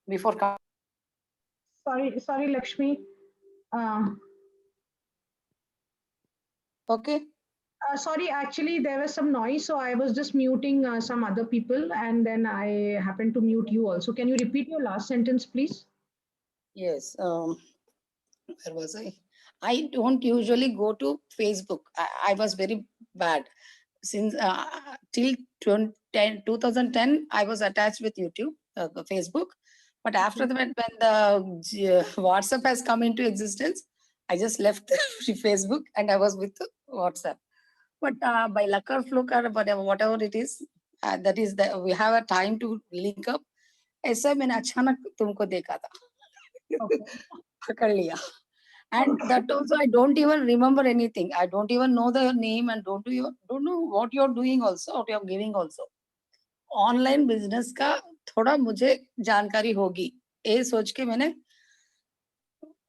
before. Sorry, Lakshmi. Okay. Sorry, actually, there was some noise, so I was just muting some other people, and then I happened to mute you also. Can you repeat your last sentence, please? Yes. Where was I? I don't usually go to Facebook. I was very bad. Since till 2010, I was attached with YouTube, Facebook. But after that, when the WhatsApp has come into existence, I just left Facebook and I was with WhatsApp. But by luck or fluke or whatever it is, that is that we have a time to link up. ऐसा मैंने अचानक तुमको देखा था, पकड़ लिया. And that also I don't even remember anything. I don't even know the name and don't know what you're doing also, what you're giving also. Online business का थोड़ा मुझे जानकारी होगी. ये सोच के मैंने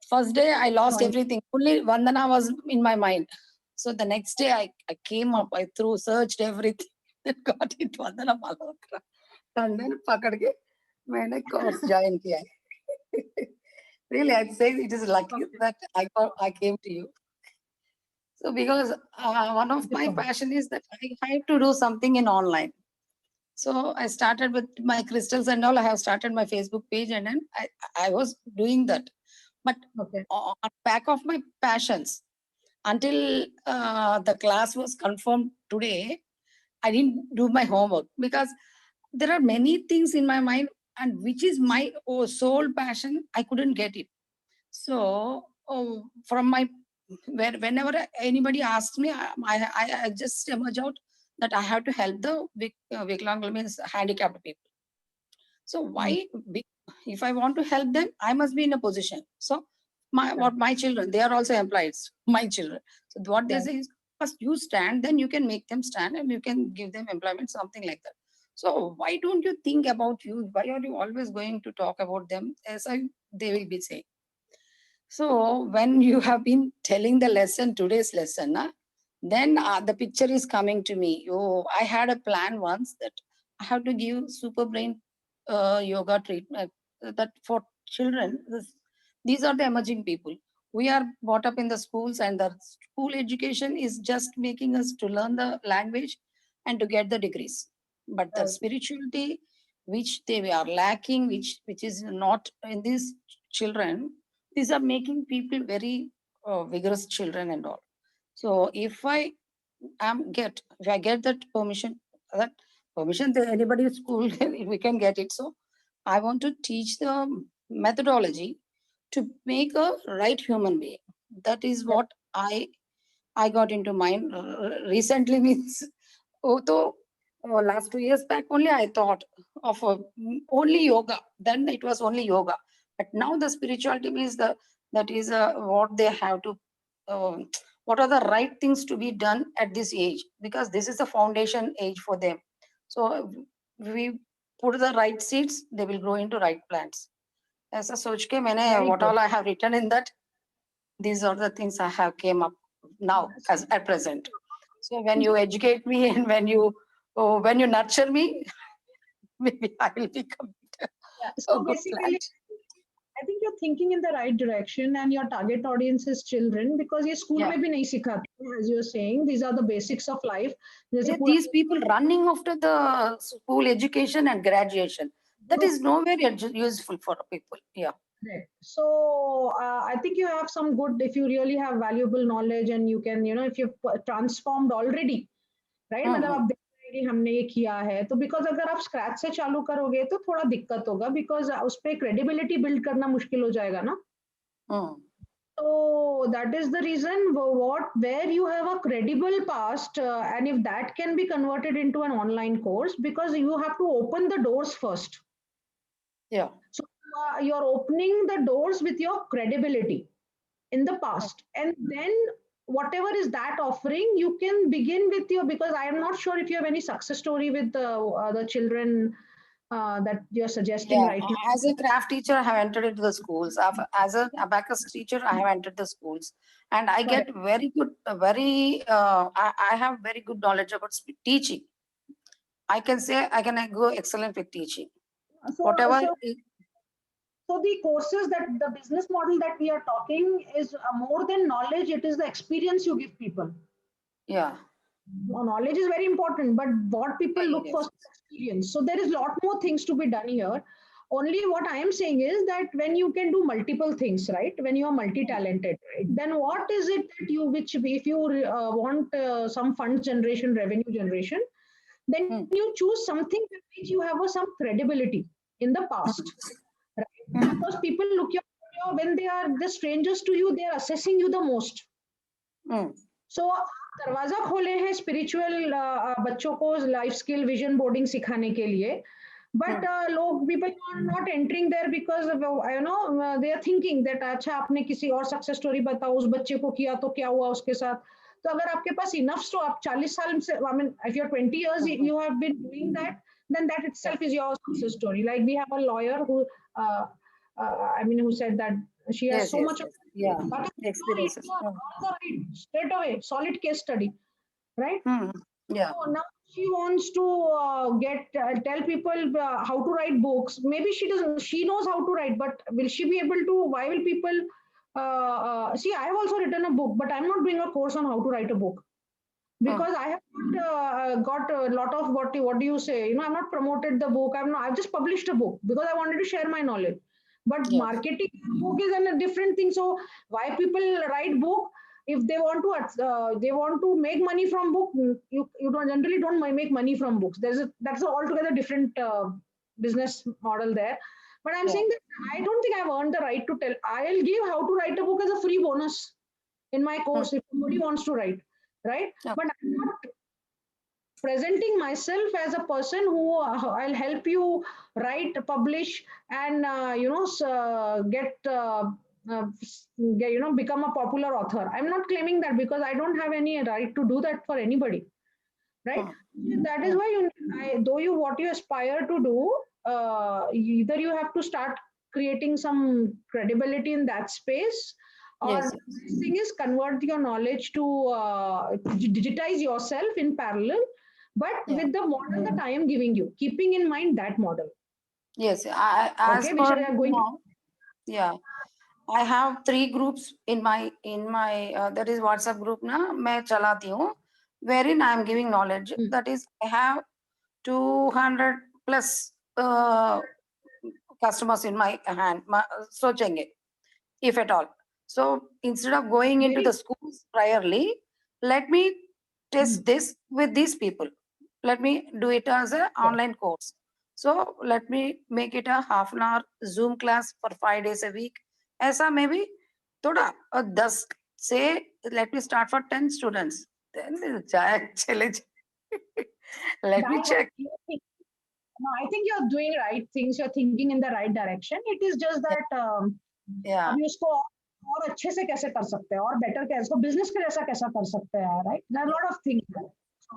first day I lost everything. Only Vandana was in my mind. So the next day I came up, I searched everything and got it Vandana Malhotra. And then पकड़ के मैंने course join किया. Really, I'd say it is lucky that I came to you. So because one of my passion is that I have to do something in online. So I started with my crystals and all. I have started my Facebook page, and then I was doing that. But Okay. on back of my passions, until the class was confirmed today, I didn't do my homework because there are many things in my mind, and which is my sole passion, I couldn't get it. So from my whenever anybody asks me, I just emerge out that I have to help the Viklang, means handicapped people. So why, if I want to help them, I must be in a position. So my children, they are also employees, my children. So what they say is, first you stand, then you can make them stand, and you can give them employment, something like that. So why don't you think about you? Why are you always going to talk about them? As they will be saying. So when you have been telling the lesson, today's lesson, then the picture is coming to me. Oh, I had a plan once that I have to give super brain yoga treatment that for children. These are the emerging people. We are brought up in the schools, and the school education is just making us to learn the language and to get the degrees. But the spirituality, which they are lacking, which is not in these children, these are making people very vigorous children and all. So if I get that permission, that anybody school we can get it. So I want to teach the methodology to make a right human being. That is what I got into mind recently. Means last 2 years back only I thought of only yoga. Then it was only yoga, but now the spirituality means that is what they have to what are the right things to be done at this age, because this is the foundation age for them. So we put the right seeds, they will grow into right plants. As a सोच के मैंने what all I have written in that, these are the things I have came up now as at present. So when you educate me and when you nurture me, maybe I will become So basically, I think you're thinking in the right direction, and your target audience is children, because ये school में भी नहीं सिखाते, as you're saying. These are the basics of life. These people running after the school education and graduation, that is nowhere useful for people. Yeah. Right. So I think you have some good, if you really have valuable knowledge, and you can, if you've transformed already, right? मतलब आप देख रहे हैं कि हमने ये किया है, तो because अगर आप scratch से चालू करोगे तो थोड़ा दिक्कत होगा, because उस पे credibility build करना मुश्किल हो जाएगा ना. So that is the reason where you have a credible past, and if that can be converted into an online course, because you have to open the doors first. Yeah. So you're opening the doors with your credibility in the past, and then whatever is that offering, you can begin with your, because I am not sure if you have any success story with the children that you're suggesting right now. As a craft teacher, I have entered into the schools. As an abacus teacher, I have entered the schools, and I get very good, I have very good knowledge about teaching. I can say I can go excellent with teaching. So the courses, that the business model that we are talking is more than knowledge. It is the experience you give people. Yeah. Knowledge is very important, but what people look for is experience. So there is a lot more things to be done here. Only what I am saying is that when you can do multiple things, right? When you are multi-talented, right? Then what is it that if you want some fund generation, revenue generation, then you choose something with which you have some credibility in the past. Right? Because people look when they are the strangers to you, they are assessing you the most. So दरवाजा खोले हैं spiritual बच्चों को life skill vision boarding सिखाने के लिए, but people are not entering there because of, they are thinking that अच्छा आपने किसी और success story बताओ, उस बच्चे को किया तो क्या हुआ उसके साथ. तो अगर आपके पास enough, तो आप 40 साल से, I mean, if you're 20 years you have been doing that, then that itself is your success story. Like we have a lawyer who who said that she has so much experience. Straight away, solid case study, right? Yeah. So now she wants to tell people how to write books. Maybe she doesn't. She knows how to write, but will she be able to? Why will people see, I have also written a book, but I'm not doing a course on how to write a book because I have not, got a lot of what do you say? I've not promoted the book. I've just published a book because I wanted to share my knowledge. But Yes. marketing a book is a different thing. So why people write book? If they want to make money from book, you generally don't make money from books. That's an altogether different business model there. But I'm Yeah. saying that I don't think I've earned the right to tell. I'll give how to write a book as a free bonus in my course if somebody wants to write, right? Yeah. But I'm not presenting myself as a person who I'll help you write, publish, and become a popular author. I'm not claiming that because I don't have any right to do that for anybody, right? That is why what you aspire to do, either you have to start creating some credibility in that space, or Yes. this thing is convert your knowledge to digitize yourself in parallel, but Yeah. with the model that I am giving you, keeping in mind that model. Yes. As Okay, which per we are going. now, yeah, I have 3 groups in my that is WhatsApp group na मैं चलाती हूँ, wherein I am giving knowledge. That is, I have 200 plus customers in my hand. सोचेंगे, if at all. So instead of going into the schools priorly, let me test this with these people. Let me do it as an online course. So let me make it a half an hour Zoom class for 5 days a week. ऐसा maybe थोड़ा 10 से let me start for 10 students. Then चले let me check. No, I think you're doing right things. You're thinking in the right direction. It is just that Yeah. अभी उसको और अच्छे से कैसे कर सकते हैं और बेटर कैसे इसको बिजनेस के जैसा कैसा कर सकते हैं, right? There are a lot of things.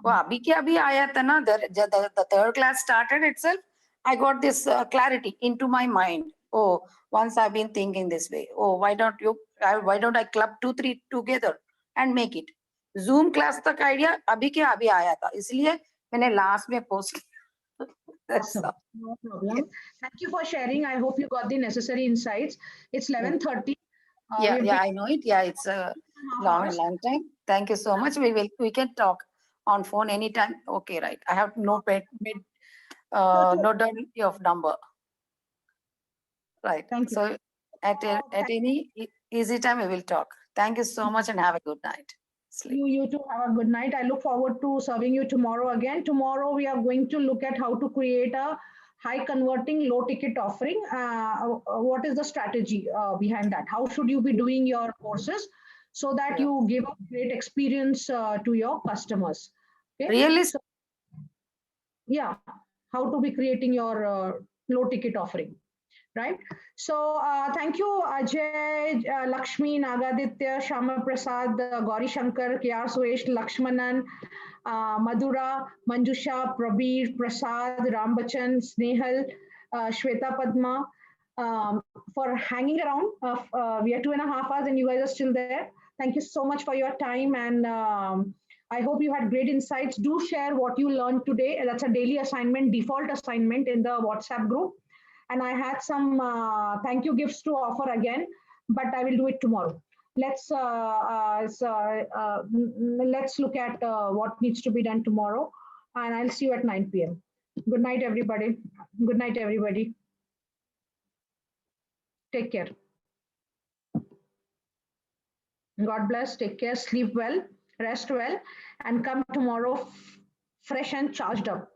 वो अभी के अभी आया था ना, the third class started itself. I got this clarity into my mind. Oh, once I've been thinking this way. Oh, why don't I club 2-3 together and make it? Zoom class तक idea अभी के अभी आया था, इसलिए मैंने last में post. Awesome. No problem. Thank you for sharing. I hope you got the necessary insights. It's 11:30. Yeah, I know it. Yeah, it's a long time. Thank you so much. We can talk on phone anytime. Okay, right. I have note down your number. Right. Thank you. So at any easy time we will talk. Thank you so much and have a good night. Sleep. You too have a good night. I look forward to serving you tomorrow again. Tomorrow we are going to look at how to create a high converting low ticket offering. What is the strategy behind that? How should you be doing your courses so that you give a great experience to your customers? Okay? Really? So, yeah, how to be creating your low ticket offering, right? So thank you, Ajay, Lakshmi, Nagaditya, Shama Prasad, Gauri Shankar, K.R. Suresh, Lakshmanan, Madhura, Manjusha, Prabir, Prasad, Rambachan, Snehal, Shweta Padma, for hanging around. We are 2.5 hours and you guys are still there. Thank you so much for your time, and I hope you had great insights. Do share what you learned today. That's a daily assignment, default assignment in the WhatsApp group. And I had some thank you gifts to offer again, but I will do it tomorrow. Let's look at what needs to be done tomorrow, and I'll see you at 9 p.m. Good night, everybody. Good night, everybody. Take care. God bless. Take care. Sleep well. Rest well, and come tomorrow fresh and charged up.